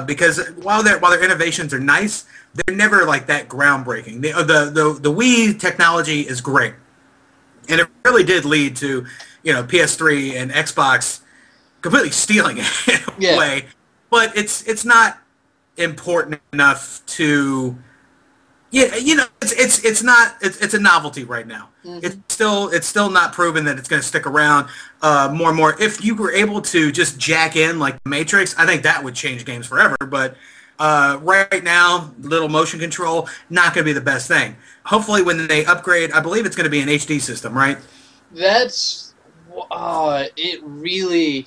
Because while their innovations are nice, they're never like that groundbreaking. The Wii technology is great, and it really did lead to PS3 and Xbox completely stealing it in a way. But it's not important enough to it's a novelty right now. It's still not proven that it's going to stick around more and more. If you were able to just jack in like the Matrix, I think that would change games forever. But right now, little motion control, not going to be the best thing. Hopefully when they upgrade, I believe it's going to be an HD system, right? That's it really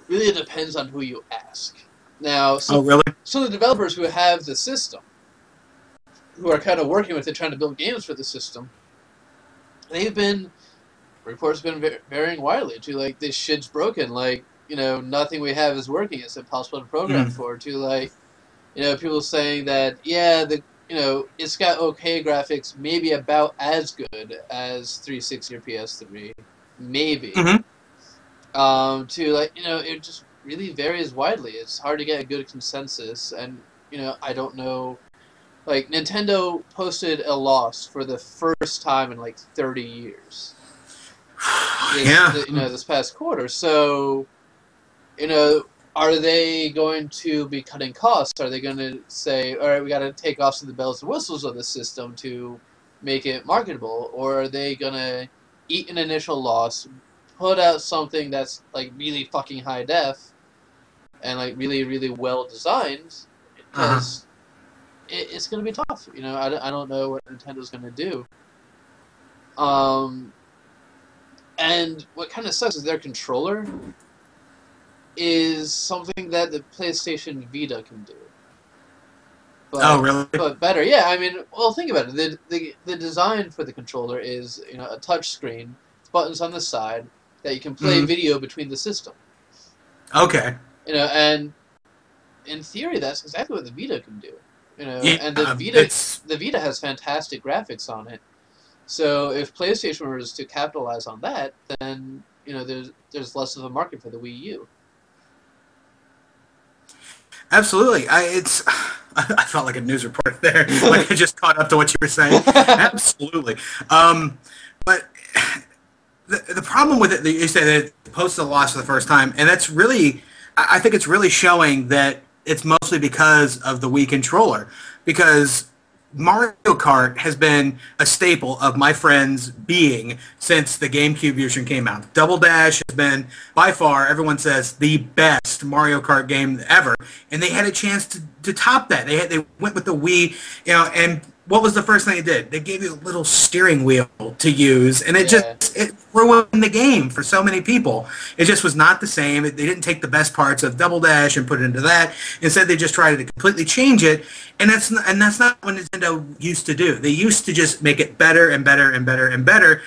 depends on who you ask. Now, some of the developers who have the system, who are kind of working with it, trying to build games for the system, reports have been varying widely to like, this shit's broken, like, nothing we have is working, it's impossible to program for, to like, people saying that, it's got okay graphics, maybe about as good as 360 or PS3, maybe. To like, it just really varies widely. It's hard to get a good consensus, and I don't know. Like, Nintendo posted a loss for the first time in like 30 years. This past quarter. So, are they going to be cutting costs? Are they going to say, all right, we got to take off some of the bells and whistles of the system to make it marketable? Or are they going to eat an initial loss, put out something that's like really fucking high def, and like really really well designed, Uh-huh. because it's going to be tough. I don't know what Nintendo's going to do. Um, and what kind of sucks is their controller is something that the PlayStation Vita can do, Oh, but really? better. Yeah, I mean, well, think about it. The design for the controller is a touch screen, buttons on the side that you can play Hmm. video between the system. Okay. And in theory, that's exactly what the Vita can do. Yeah, And it's the Vita has fantastic graphics on it. So if PlayStation was to capitalize on that, then there's less of a market for the Wii U. absolutely. It's. I felt like a news reporter there. Like I just caught up to what you were saying. Absolutely. But the problem with it, you say that it posted a loss for the first time, and that's really, I think it's really showing that it's mostly because of the Wii controller. Because Mario Kart has been a staple of my friends' being since the GameCube version came out. Double Dash has been, by far, everyone says, the best Mario Kart game ever. And they had a chance to top that. They went with the Wii, and what was the first thing they did? They gave you a little steering wheel to use, and Yeah, it ruined the game for so many people. It just was not the same. They didn't take the best parts of Double Dash and put it into that. Instead, they just tried to completely change it, and that's not what Nintendo used to do. They used to just make it better and better and better and better.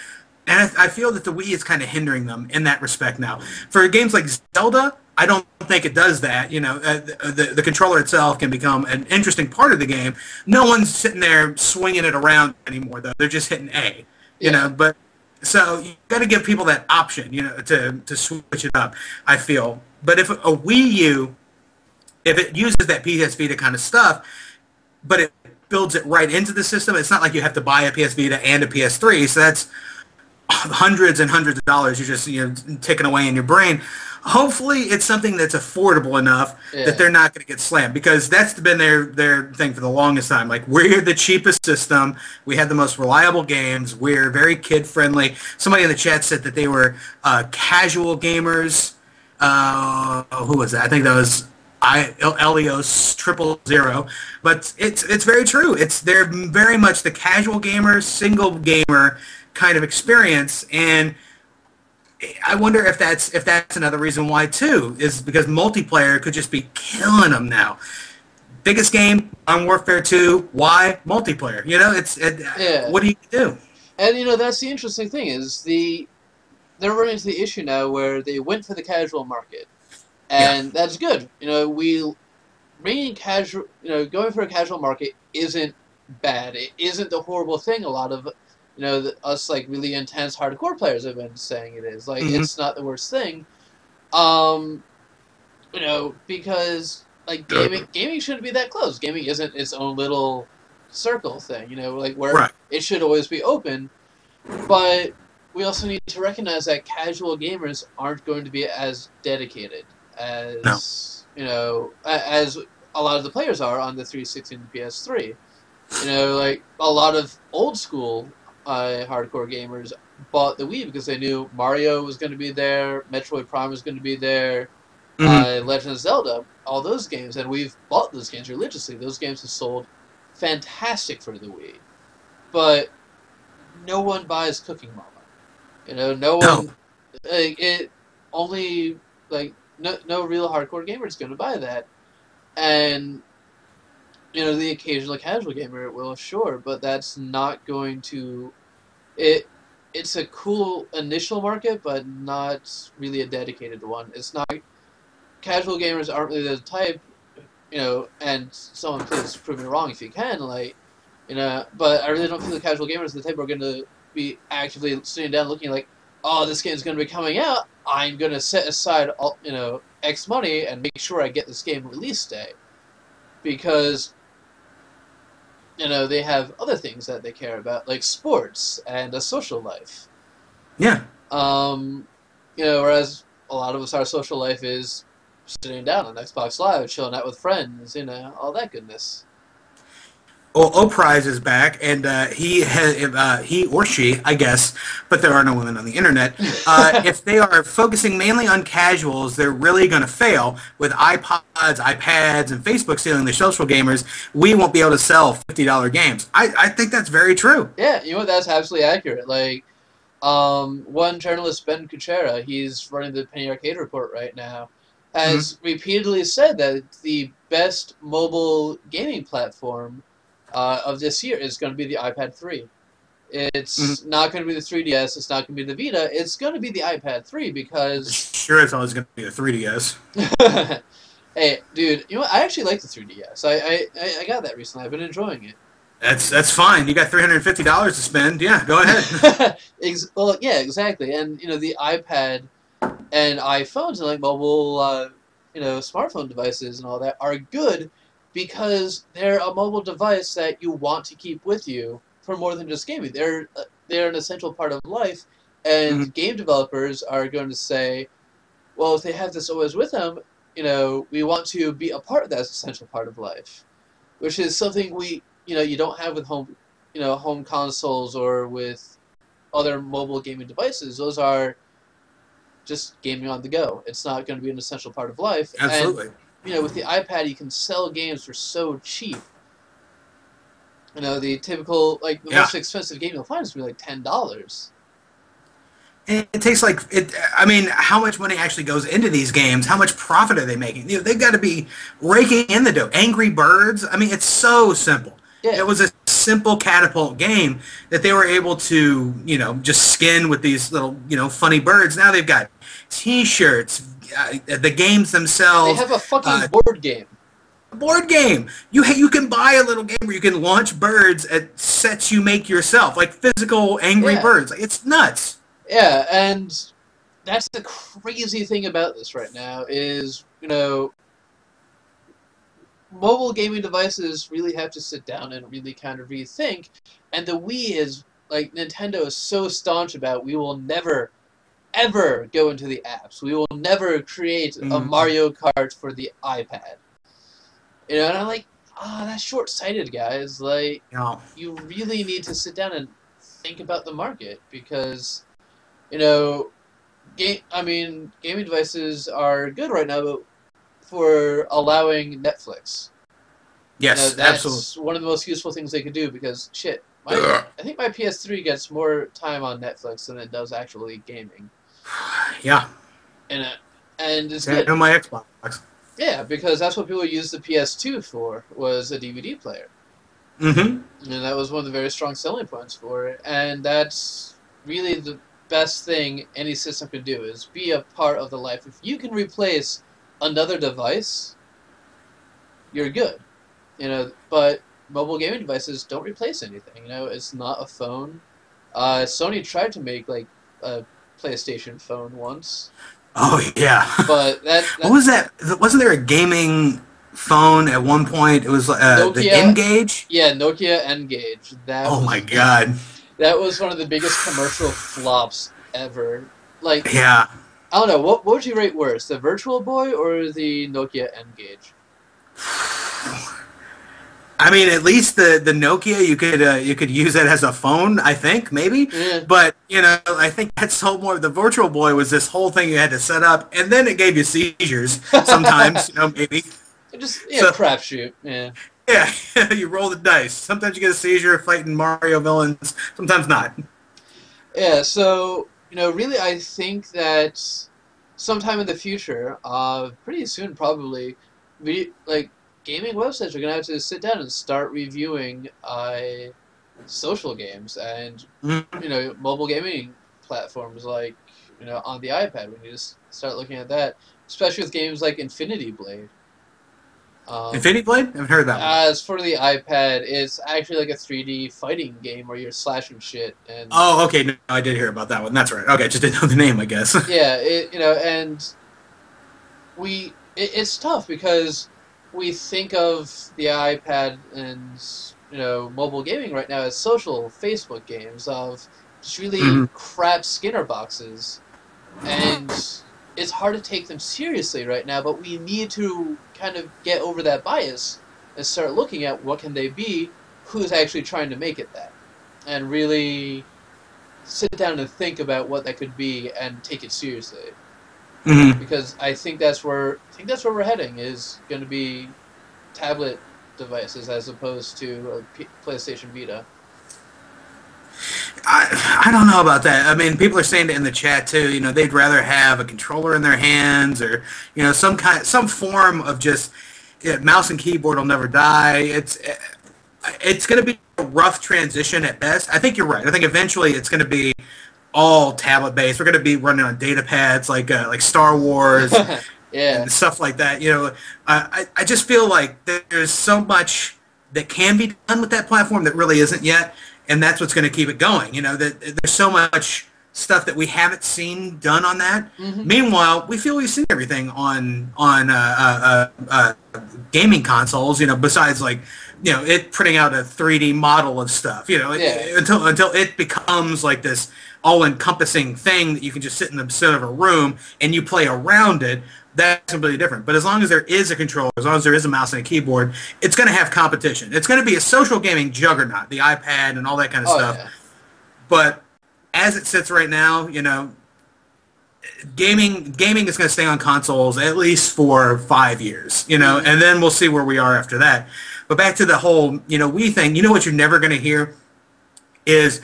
And I feel that the Wii is kind of hindering them in that respect now. For games like Zelda, I don't think it does that. The controller itself can become an interesting part of the game. No one's sitting there swinging it around anymore, though. They're just hitting A. yeah, But so you got to give people that option, to switch it up. I feel, but if a Wii U, if it uses that PS Vita kind of stuff, but it builds it right into the system, it's not like you have to buy a PS Vita and a PS3. So that's hundreds and hundreds of dollars you're just taking away in your brain. Hopefully it's something that's affordable enough that yeah, they're not going to get slammed, because that's been their thing for the longest time. Like, we're the cheapest system, we have the most reliable games, we're very kid friendly. Somebody in the chat said that they were casual gamers. Who was that? I think that was Elios 000. But it's very true. They're very much the casual gamer, single gamer kind of experience. And I wonder if that's another reason why too, is because multiplayer could just be killing them now. Biggest game on Warfare 2. Why multiplayer? yeah. What do you do? And that's the interesting thing is they're running into the issue now where they went for the casual market, Yeah. and that's good. We bringing casual, going for a casual market isn't bad. It isn't the horrible thing a lot of, us like really intense hardcore players have been saying it is. Like, Hmm. it's not the worst thing. Um, because like gaming shouldn't be that close. Gaming isn't its own little circle thing. Like where Right. it should always be open. But we also need to recognize that casual gamers aren't going to be as dedicated No. as a lot of the players are on the 360 and the PS3. Like a lot of old school hardcore gamers bought the Wii because they knew Mario was going to be there, Metroid Prime was going to be there, Hmm. Legend of Zelda, all those games, and we've bought those games religiously. Those games have sold fantastic for the Wii, but no one buys Cooking Mama. No No. one it only like no real hardcore gamer is going to buy that, and the occasional casual gamer will, sure, but that's not going to it. It's a cool initial market, but not really a dedicated one. It's not casual gamers aren't really the type, and someone please prove me wrong if you can, like, but I really don't feel the casual gamers are the type who are going to be actively sitting down looking like, oh, this game is going to be coming out. I'm going to set aside, all, X money and make sure I get this game release day, because they have other things that they care about, like sports and a social life. Yeah. Um, whereas a lot of us, our social life is sitting down on Xbox Live, chilling out with friends, all that goodness. Well, O'Prize is back, and he or she, I guess, but there are no women on the internet. If they are focusing mainly on casuals, they're really going to fail. With iPods, iPads, and Facebook stealing the social gamers, we won't be able to sell $50 games. I think that's very true. Yeah, you know what? That's absolutely accurate. Like, one journalist, Ben Kuchera, he's running the Penny Arcade Report right now, Mhm. has repeatedly said that the best mobile gaming platform of this year is going to be the iPad 3. Mhm. It's not going to be the 3DS. It's not going to be the Vita. It's going to be the iPad 3 because, Sure, it's always going to be a 3DS. hey, dude, you know what? I actually like the 3DS. I got that recently. I've been enjoying it. That's fine. You got $350 to spend. Yeah, go ahead. Well, yeah, exactly. And the iPad and iPhones and like mobile, smartphone devices and all that are good because they're a mobile device that you want to keep with you for more than just gaming. They're an essential part of life, Mhm. and game developers are going to say, well, if they have this always with them, we want to be a part of that essential part of life, which is something you don't have with home consoles or with other mobile gaming devices. Those are just gaming on the go. It's not going to be an essential part of life. And Absolutely. with the iPad, you can sell games for so cheap. The typical the Yeah. most expensive game you'll find is going to be like $10. And it takes like it. I mean, how much money actually goes into these games? How much profit are they making? They've got to be raking in the dough. Angry Birds. I mean, it's so simple. It Yeah, was a simple catapult game that they were able to, just skin with these little, funny birds. Now they've got T-shirts, the games they themselves, have a fucking uh, board game. board game. You can buy a little game where you can launch birds at sets you make yourself, like physical Angry Yeah, Birds. Like, it's nuts. yeah, and that's the crazy thing about this right now is mobile gaming devices really have to sit down and really kind of rethink. And the Wii is like Nintendo is so staunch about. We will never ever go into the apps. We will never create a Mm, Mario Kart for the iPad. And I'm like, that's short sighted, guys. Like, you know, you really need to sit down and think about the market because you know, gaming devices are good right now, but for allowing Netflix. yes, absolutely. That's one of the most useful things they could do because shit, Ugh. I think my PS3 gets more time on Netflix than it does actually gaming, Yeah, and it's same good. on my Xbox. Yeah, because that's what people used the PS2 for was a DVD player, Mm-hmm. and that was one of the very strong selling points for it. And that's really the best thing any system can do is be a part of the life. If you can replace another device, you're good. But mobile gaming devices don't replace anything. It's not a phone. Sony tried to make like a PlayStation phone once, Oh yeah. but that What that was that? Wasn't there a gaming phone at one point? It was the Nokia, N-Gage. yeah, Nokia N-Gage. That Oh my was god. that was one of the biggest commercial flops ever. Like, Yeah. I don't know, what would you rate worse, the Virtual Boy or the Nokia N-Gage? I mean, at least the Nokia you could use it as a phone. I think maybe, Yeah, but I think that sold more. The Virtual Boy was this whole thing you had to set up, and then it gave you seizures sometimes. Maybe. just So crapshoot. Yeah. yeah, you roll the dice. Sometimes you get a seizure fighting Mario villains. Sometimes not. Yeah, so, really, I think that sometime in the future, pretty soon probably, gaming websites are going to have to sit down and start reviewing social games and, Mhm. mobile gaming platforms like, on the iPad. We need to start looking at that, especially with games like Infinity Blade. Um, Infinity Blade? I haven't heard of that one. as for the iPad, it's actually like a 3D fighting game where you're slashing shit and Oh, okay. No, I did hear about that one. That's right. Okay, just didn't know the name, I guess. yeah, and it's tough because we think of the iPad and mobile gaming right now as social Facebook games of just really Mhm. crap Skinner boxes, and it's hard to take them seriously right now. But we need to kind of get over that bias and start looking at what can they be who's actually trying to make it that, and really sit down and think about what that could be and take it seriously. Hmm. Because I think that's where we're heading is going to be tablet devices as opposed to a PlayStation Vita. I don't know about that. I mean, people are saying it in the chat too. You know, they'd rather have a controller in their hands, or some form of just mouse and keyboard will never die. It's going to be a rough transition at best. I think you're right. I think eventually it's going to be all tablet based. We're going to be running on data pads like Star Wars Yeah. and stuff like that. I just feel like there's so much that can be done with that platform that really isn't yet, and that's what's going to keep it going. That there's so much stuff that we haven't seen done on that. Mm-hmm. Meanwhile, we feel we've seen everything on gaming consoles. Besides it printing out a 3D model of stuff. Yeah. Until it becomes like this all-encompassing thing that you can just sit in the center of a room and you play around it. That's completely different. But as long as there is a controller, as long as there is a mouse and a keyboard, it's going to have competition. It's going to be a social gaming juggernaut, the iPad and all that kind of stuff. Yeah. But as it sits right now, gaming is going to stay on consoles at least for 5 years, Mm-hmm. and then we'll see where we are after that. But back to the whole, Wii thing, what you're never going to hear is,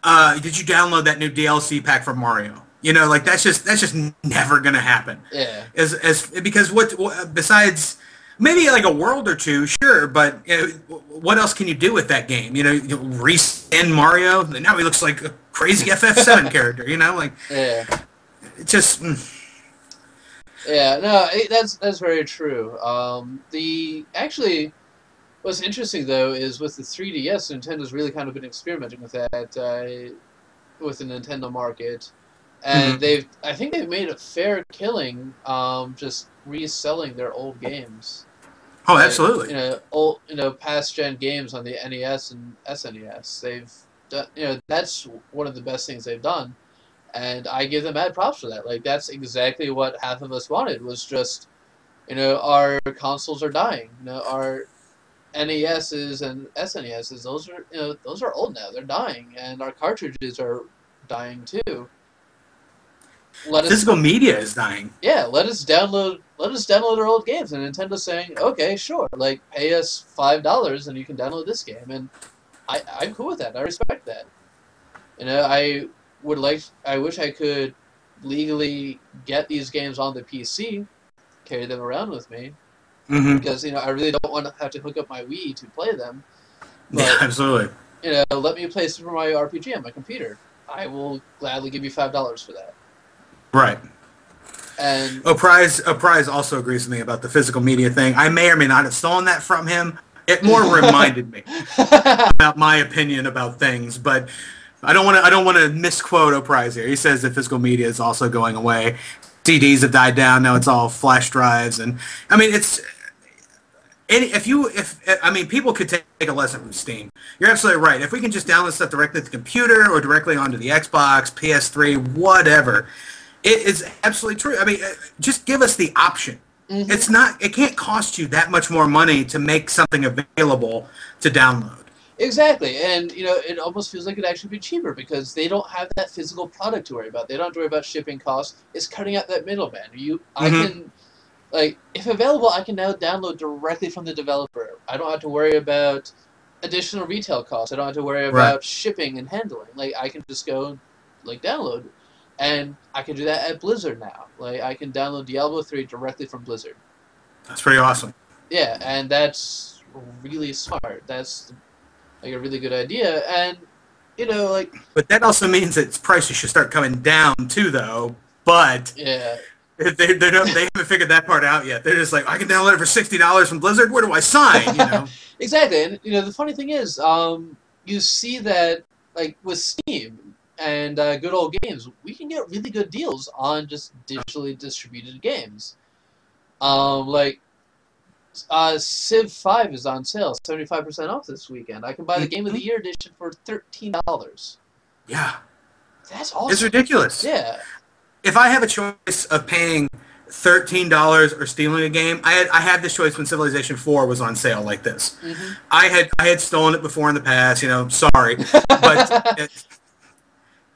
did you download that new DLC pack for Mario? That's just never going to happen. Yeah. Because what besides maybe like a world or two, sure, but what else can you do with that game? Reskin Mario. Now he looks like a crazy FF7 character. Yeah. It just. Yeah. No, that's very true. What's interesting though is with the 3DS, Nintendo's really kind of been experimenting with that with the Nintendo market. And Mm-hmm. I think they've made a fair killing, just reselling their old games. Oh, absolutely. Past gen games on the NES and SNES. They've done, that's one of the best things they've done, and I give them mad props for that. Like that's exactly what half of us wanted was just, our consoles are dying. Our NESs and SNESs. Those are old now. They're dying, and our cartridges are dying too. Physical media is dying. Yeah, let us download our old games, and Nintendo's saying, okay, sure, like pay us $5 and you can download this game, and I'm cool with that. I respect that. I wish I could legally get these games on the PC, carry them around with me, Mm-hmm. because I really don't want to have to hook up my Wii to play them. But, Yeah, absolutely. let me play Super Mario RPG on my computer. I will gladly give you $5 for that. Right. And Prize also agrees with me about the physical media thing. I may or may not have stolen that from him. It more reminded me about my opinion about things, but I don't want to misquote O'Prize here. He says that physical media is also going away. CDs have died down. Now it's all flash drives, and I mean people could take a lesson from Steam. You're absolutely right. If we can just download stuff directly to the computer or directly onto the Xbox, PS3, whatever. It is absolutely true. I mean, just give us the option. Mm-hmm. It can't cost you that much more money to make something available to download. Exactly, and it almost feels like it'd actually be cheaper because they don't have that physical product to worry about. They don't have to worry about shipping costs. It's cutting out that middleman. I can, if available, I can now download directly from the developer. I don't have to worry about additional retail costs. I don't have to worry about shipping and handling. I can just go, download. And I can do that at Blizzard now. I can download Diablo 3 directly from Blizzard. That's pretty awesome. Yeah, and that's really smart. That's a really good idea. And But that also means that its prices should start coming down too, though. But yeah, they haven't figured that part out yet. They're just like, I can download it for $60 from Blizzard. Where do I sign? Exactly. And the funny thing is, you see that with Steam and good old games, we can get really good deals on just digitally distributed games. Civ 5 is on sale, 75% off this weekend. I can buy the Game of the Year edition for $13. Yeah. That's awesome. It's ridiculous. Yeah. If I have a choice of paying $13 or stealing a game. I had this choice when Civilization 4 was on sale like this. Mm-hmm. I had stolen it before in the past. Sorry, but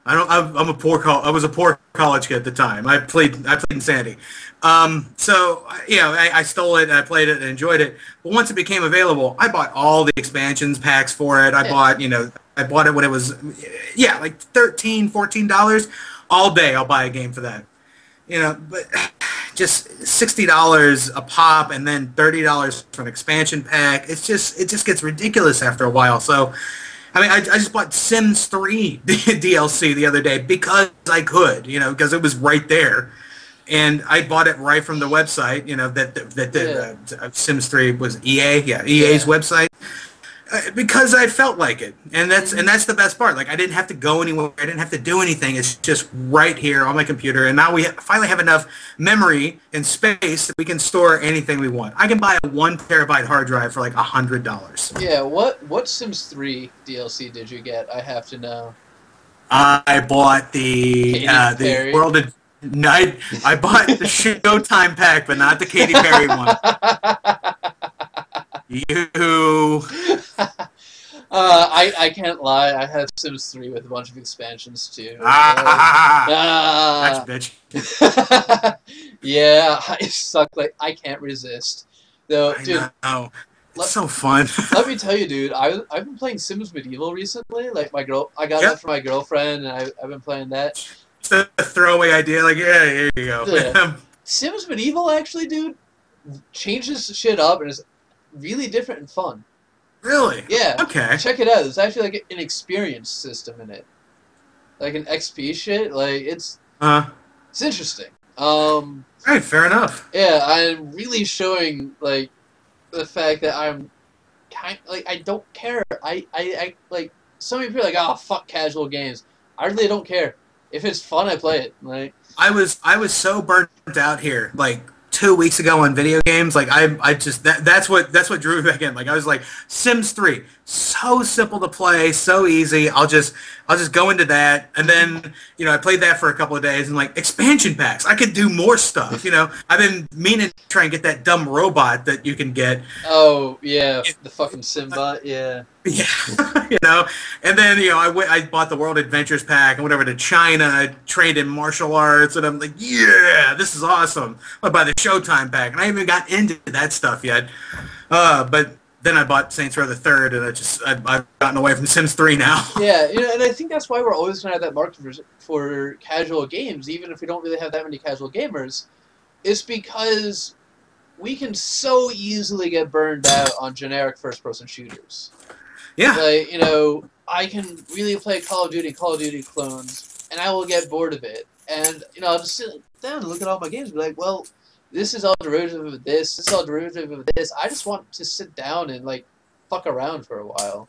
I don't. I'm a poor. I was a poor college kid at the time. I played Insanity. So I stole it. I played it and enjoyed it. But once it became available, I bought all the expansions packs for it. I Yeah. bought it when it was, like $13, $14 all day. I'll buy a game for that. But just $60 a pop and then $30 for an expansion pack. It just gets ridiculous after a while. So. I mean, I just bought Sims 3 DLC the other day because I could, because it was right there, and I bought it right from the website. Sims 3 was EA, EA's website, because I felt like it, and that's the best part. Like I didn't have to go anywhere, I didn't have to do anything. It's just right here on my computer, and now we finally have enough memory and space that we can store anything we want. I can buy a 1 terabyte hard drive for like $100. Yeah, what Sims 3 DLC did you get? I have to know. I bought Katy the Perry. World of Night. I bought the Showtime pack, but not the Katy Perry one. You. I can't lie. I had Sims 3 with a bunch of expansions too. That's bitch. Yeah, I suck. Like I can't resist. Though, dude, I know. It's so fun. let me tell you, dude. I've been playing Sims Medieval recently. Like I got that for my girlfriend, and I've been playing that. It's a throwaway idea. Like, yeah, here you go. Yeah. Sims Medieval actually, dude, changes shit up and is really different and fun. Really? Yeah. Okay. Check it out. There's actually like an experience system in it, like an XP shit. Like it's interesting. Right. Fair enough. Yeah, I'm really showing like the fact that I'm kind like I don't care. I like so many people are like, oh fuck casual games. I really don't care. If it's fun, I play it. Like I was so burnt out here, like 2 weeks ago on video games. Like I just that's what drew me back in. Like I was like, Sims 3, so simple to play, so easy. I'll just go into that, and then I played that for a couple of days, and like expansion packs, I could do more stuff. I've been meaning to try and get that dumb robot that you can get. oh yeah, the fucking Simbot, yeah. Yeah, and then I bought the World Adventures pack and whatever to China. I trained in martial arts, and I'm like, yeah, this is awesome. I buy the Showtime pack, and I haven't even got into that stuff yet. But then I bought Saints Row the Third, and I've gotten away from Sims 3 now. Yeah, and I think that's why we're always going to have that market for casual games, even if we don't really have that many casual gamers. It's because we can so easily get burned out on generic first-person shooters. Yeah. Like, I can really play Call of Duty clones, and I will get bored of it. And, I'll just sit down and look at all my games and be like, well, this is all derivative of this is all derivative of this. I just want to sit down and, like, fuck around for a while.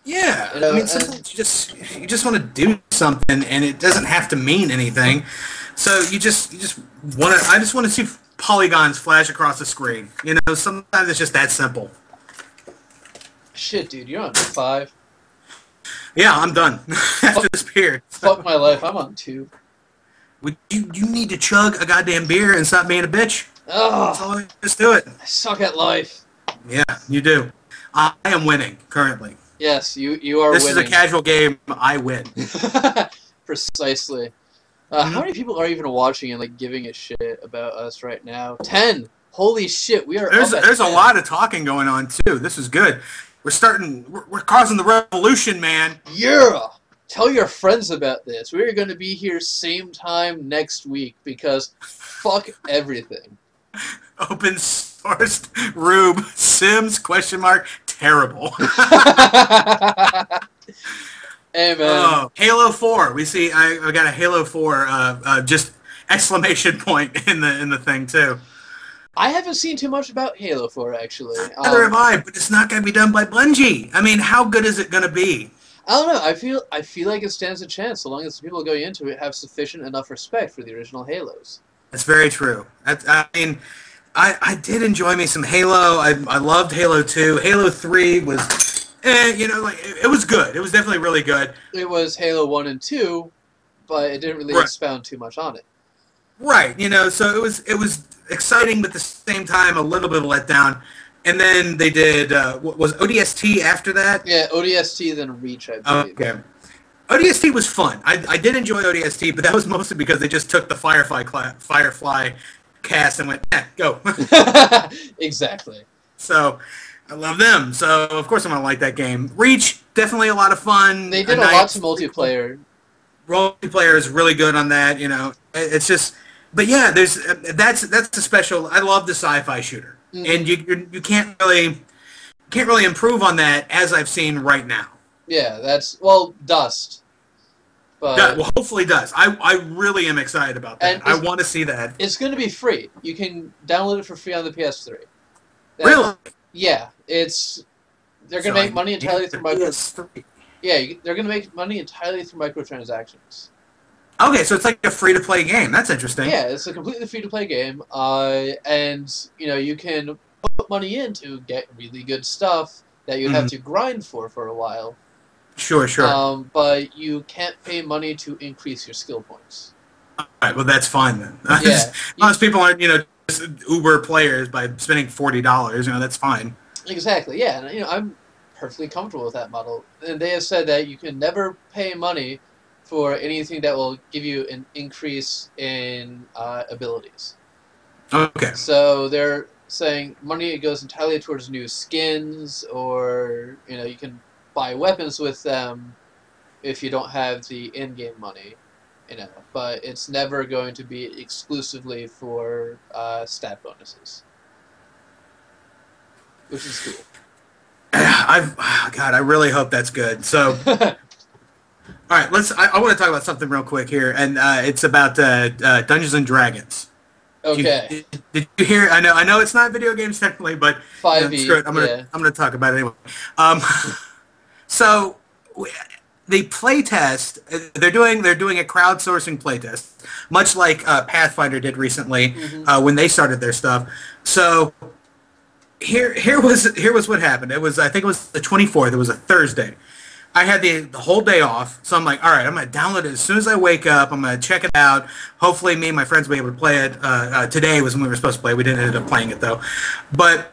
Yeah. I mean, sometimes you just want to do something, and it doesn't have to mean anything. So you just want to. I just want to see polygons flash across the screen. Sometimes it's just that simple. Shit, dude, you're on 5. Yeah, I'm done after this beer. Fuck my life, I'm on 2. You need to chug a goddamn beer and stop being a bitch. Oh, Just do it. I suck at life. Yeah, you do. I am winning currently. Yes, you are This winning. is a casual game. I win. Precisely. How many people are even watching and like giving a shit about us right now? 10. Holy shit, we are. There's a lot of talking going on too. This is good. We're causing the revolution, man. Yeah. Tell your friends about this. We're going to be here same time next week because fuck everything. Open sourced Rube Sims ? Terrible. Hey man. Halo 4. We see. I got a Halo 4. Just exclamation point in the thing too. I haven't seen too much about Halo 4 actually. Neither have I, but it's not going to be done by Bungie. I mean, how good is it going to be? I don't know. I feel like it stands a chance so long as the people going into it have sufficient enough respect for the original Halos. That's very true. I mean, I did enjoy me some Halo. I loved Halo 2. Halo 3 was, it was good. It was definitely really good. It was Halo 1 and 2, but it didn't really expound too much on it. Right, so it was exciting, but at the same time a little bit of a letdown. And then they did was ODST after that? Yeah, ODST then Reach, I believe. Okay. ODST was fun. I did enjoy ODST, but that was mostly because they just took the Firefly cast and went, go. Exactly. So I love them. So of course I'm gonna like that game. Reach, definitely a lot of fun. They did a lot to multiplayer. Multiplayer is really good on that. It's just, but yeah, that's a special. I love the sci-fi shooter, and you can't really improve on that as I've seen right now. Yeah, Dust. But well, hopefully does. I really am excited about that. I want to see that. It's going to be free. You can download it for free on the PS3. Really? Yeah, they're going to make money entirely through PS3. Yeah, they're going to make money entirely through microtransactions. Okay, so it's like a free-to-play game. That's interesting. Yeah, it's a completely free-to-play game, and you can put money in to get really good stuff that you'd have to grind for a while. Sure. But you can't pay money to increase your skill points. All right, well that's fine then. Yeah, most people aren't, just Uber players by spending $40. That's fine. Exactly. Yeah, and I'm perfectly comfortable with that model. And they have said that you can never pay money for anything that will give you an increase in abilities. Okay. So they're saying money goes entirely towards new skins, or you can buy weapons with them if you don't have the in-game money, but it's never going to be exclusively for stat bonuses, which is cool. God, I really hope that's good. So, all right, I want to talk about something real quick here, and it's about Dungeons and Dragons. Okay. Did you hear? I know it's not video games technically, but 5e. Screw it. I'm gonna talk about it anyway. So the playtest, they're doing a crowdsourcing playtest, much like Pathfinder did recently when they started their stuff. So here was what happened. I think it was the 24th. It was a Thursday. I had the whole day off, so I'm like, all right, I'm going to download it as soon as I wake up. I'm going to check it out. Hopefully me and my friends will be able to play it. Today was when we were supposed to play. We didn't end up playing it, though. But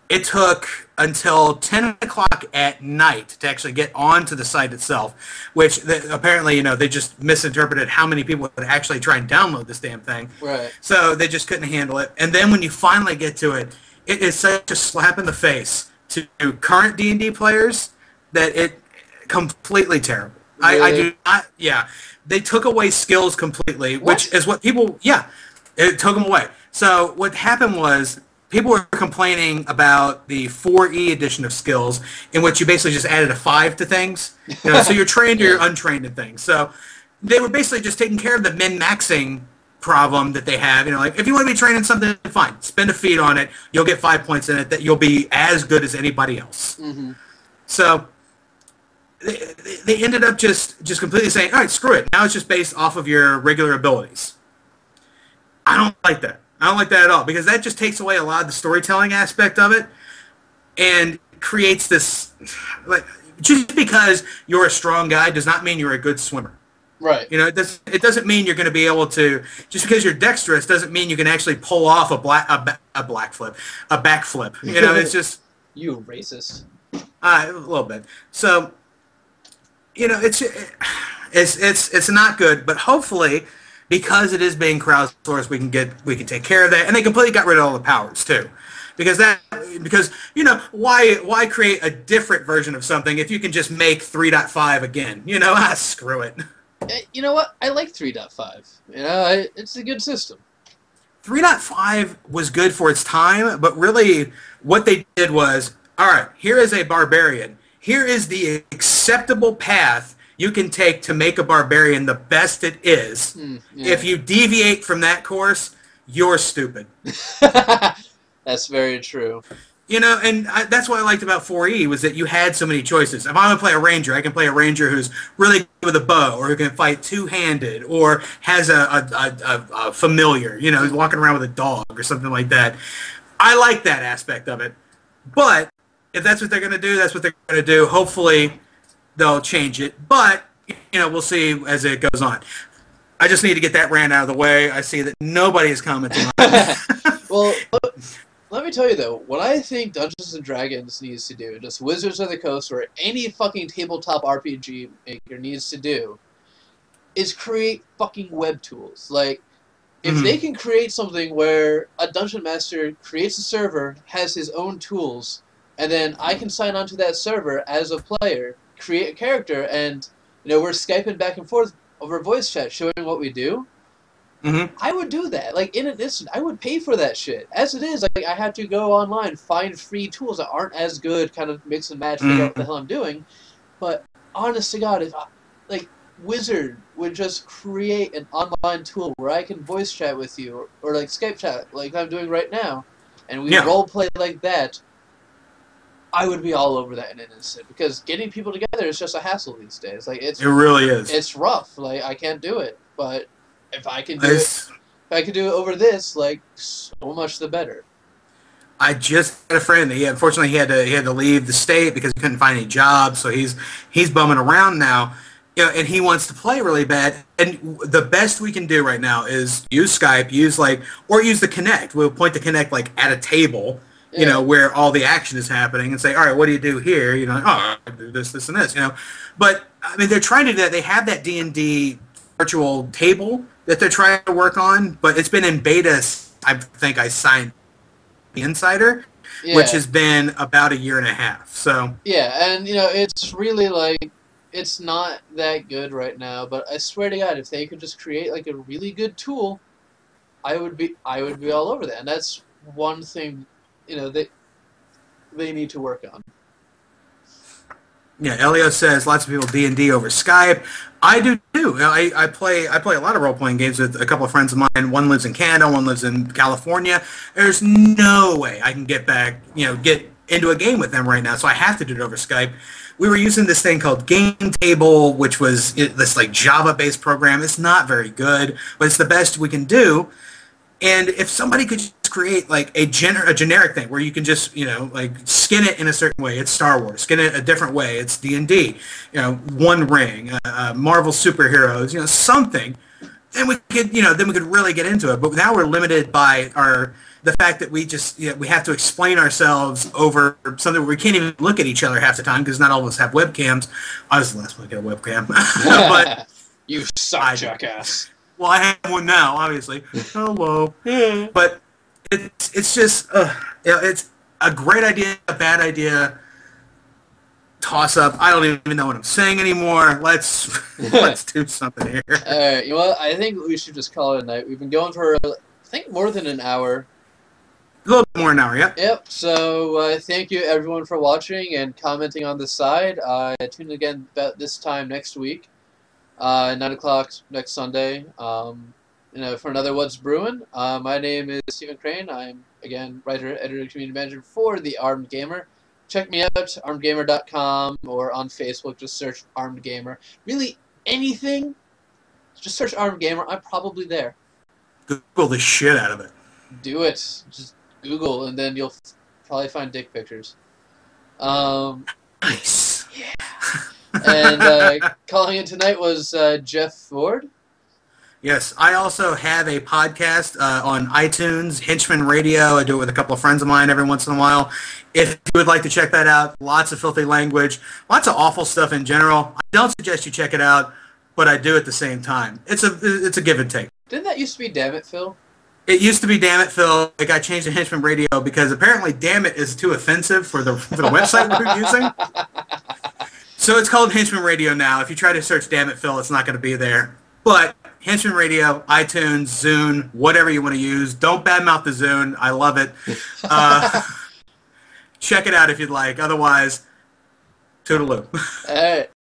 it took until 10 o'clock at night to actually get onto the site itself, which apparently, they just misinterpreted how many people would actually try and download this damn thing. Right. So they just couldn't handle it. And then when you finally get to it, it is such a slap in the face to current D&D players that it completely terrible. Really? I do not. Yeah, they took away skills completely, which is what people. Yeah, it took them away. So what happened was people were complaining about the 4E edition of skills, in which you basically just added a 5 to things. So you're trained or you're untrained in things. So they were basically just taking care of the min-maxing problem that they have. Like if you want to be trained in something, fine, spend a feat on it. You'll get 5 points in it. That you'll be as good as anybody else. Mm-hmm. So they ended up just completely saying, all right, screw it. Now it's just based off of your regular abilities. I don't like that. I don't like that at all, because that just takes away a lot of the storytelling aspect of it and creates this, like, just because you're a strong guy does not mean you're a good swimmer. Right. It doesn't mean you're going to be able to, just because you're dexterous doesn't mean you can actually pull off a backflip. It's just... You racist. A little bit. So... it's not good, but hopefully, because it is being crowdsourced, we can take care of that, and they completely got rid of all the powers too, because why create a different version of something if you can just make 3.5 again? Screw it. You know what? I like 3.5. It's a good system. 3.5 was good for its time, but really, what they did was, all right, here is a barbarian. Here is the acceptable path you can take to make a barbarian the best it is. Yeah. If you deviate from that course, you're stupid. That's very true. And that's what I liked about 4E, was that you had so many choices. If I want to play a ranger, I can play a ranger who's really good with a bow, or who can fight two-handed, or has a familiar, who's walking around with a dog or something like that. I like that aspect of it. But if that's what they're going to do, that's what they're going to do. Hopefully, they'll change it. But, we'll see as it goes on. I just need to get that rant out of the way. I see that nobody is commenting on it. Well, let me tell you though, what I think Dungeons and Dragons needs to do, just Wizards of the Coast or any fucking tabletop RPG maker needs to do, is create fucking web tools. Like, if they can create something where a dungeon master creates a server, has his own tools, and then I can sign onto that server as a player, create a character, and we're Skyping back and forth over voice chat, showing what we do. I would do that. Like, in an instant, I would pay for that shit. As it is, like, I have to go online, find free tools that aren't as good, kind of mix and match, figure out what the hell I'm doing. But honest to God, if Wizard would just create an online tool where I can voice chat with you, or like Skype chat, like I'm doing right now, and we role play like that, I would be all over that in an instant. Because getting people together is just a hassle these days. Like, it really is. It's rough. Like, I can't do it. But if I can do it over this, like, so much the better. I just had a friend that unfortunately he had to leave the state because he couldn't find any jobs, so he's bumming around now. And he wants to play really bad. And the best we can do right now is use Skype, use the Kinect. We'll point the Kinect like at a table, where all the action is happening, and say, all right, what do you do here? I do this, this, and this. But I mean, they're trying to do that. They have that D&D virtual table that they're trying to work on, but it's been in beta. I think I signed the Insider, which has been about a year and a half. So and it's really like. It's not that good right now, but I swear to God, if they could just create like a really good tool, I would be all over that. And that's one thing, they need to work on. Yeah, Elio says lots of people D&D over Skype. I do too. I play a lot of role-playing games with a couple of friends of mine. One lives in Canada, one lives in California. There's no way I can get into a game with them right now, so I have to do it over Skype. We were using this thing called Game Table, which was this like Java-based program. It's not very good, but it's the best we can do. And if somebody could just create like a generic thing where you can just like skin it in a certain way, it's Star Wars. Skin it a different way, it's D&D. One Ring, Marvel superheroes. Something. Then we could really get into it. But now we're limited by the fact that we just we have to explain ourselves over something where we can't even look at each other half the time because not all of us have webcams. I was the last one to get a webcam. But you suck, jackass. Well, I have one now, obviously. Hello. But it's just it's a great idea, a bad idea, toss up. I don't even know what I'm saying anymore. Let's do something here. All right. I think we should just call it a night. We've been going for I think more than an hour. A little bit more an hour, yep. Yep. So thank you everyone for watching and commenting on the side. Tune in again about this time next week, 9 o'clock next Sunday. For another What's Brewing. My name is Stephen Crane. I'm again writer, editor, community manager for the Armed Gamer. Check me out, armedgamer.com, or on Facebook. Just search Armed Gamer. Really, anything? Just search Armed Gamer. I'm probably there. Google the shit out of it. Do it. Just Google, and then you'll probably find dick pictures. Nice. Yeah. And calling in tonight was Jeff Ford. Yes, I also have a podcast on iTunes, Henchman Radio. I do it with a couple of friends of mine every once in a while. If you would like to check that out, lots of filthy language, lots of awful stuff in general. I don't suggest you check it out, but I do at the same time. It's a give and take. Didn't that used to be Damn It, Phil? It used to be Damn It, Phil. It got changed to Henchman Radio because apparently Damn It is too offensive for the website we're using. So it's called Henchman Radio now. If you try to search Damn It, Phil, it's not going to be there. But Henchman Radio, iTunes, Zune, whatever you want to use. Don't badmouth the Zune. I love it. Check it out if you'd like. Otherwise, toodaloo. All right.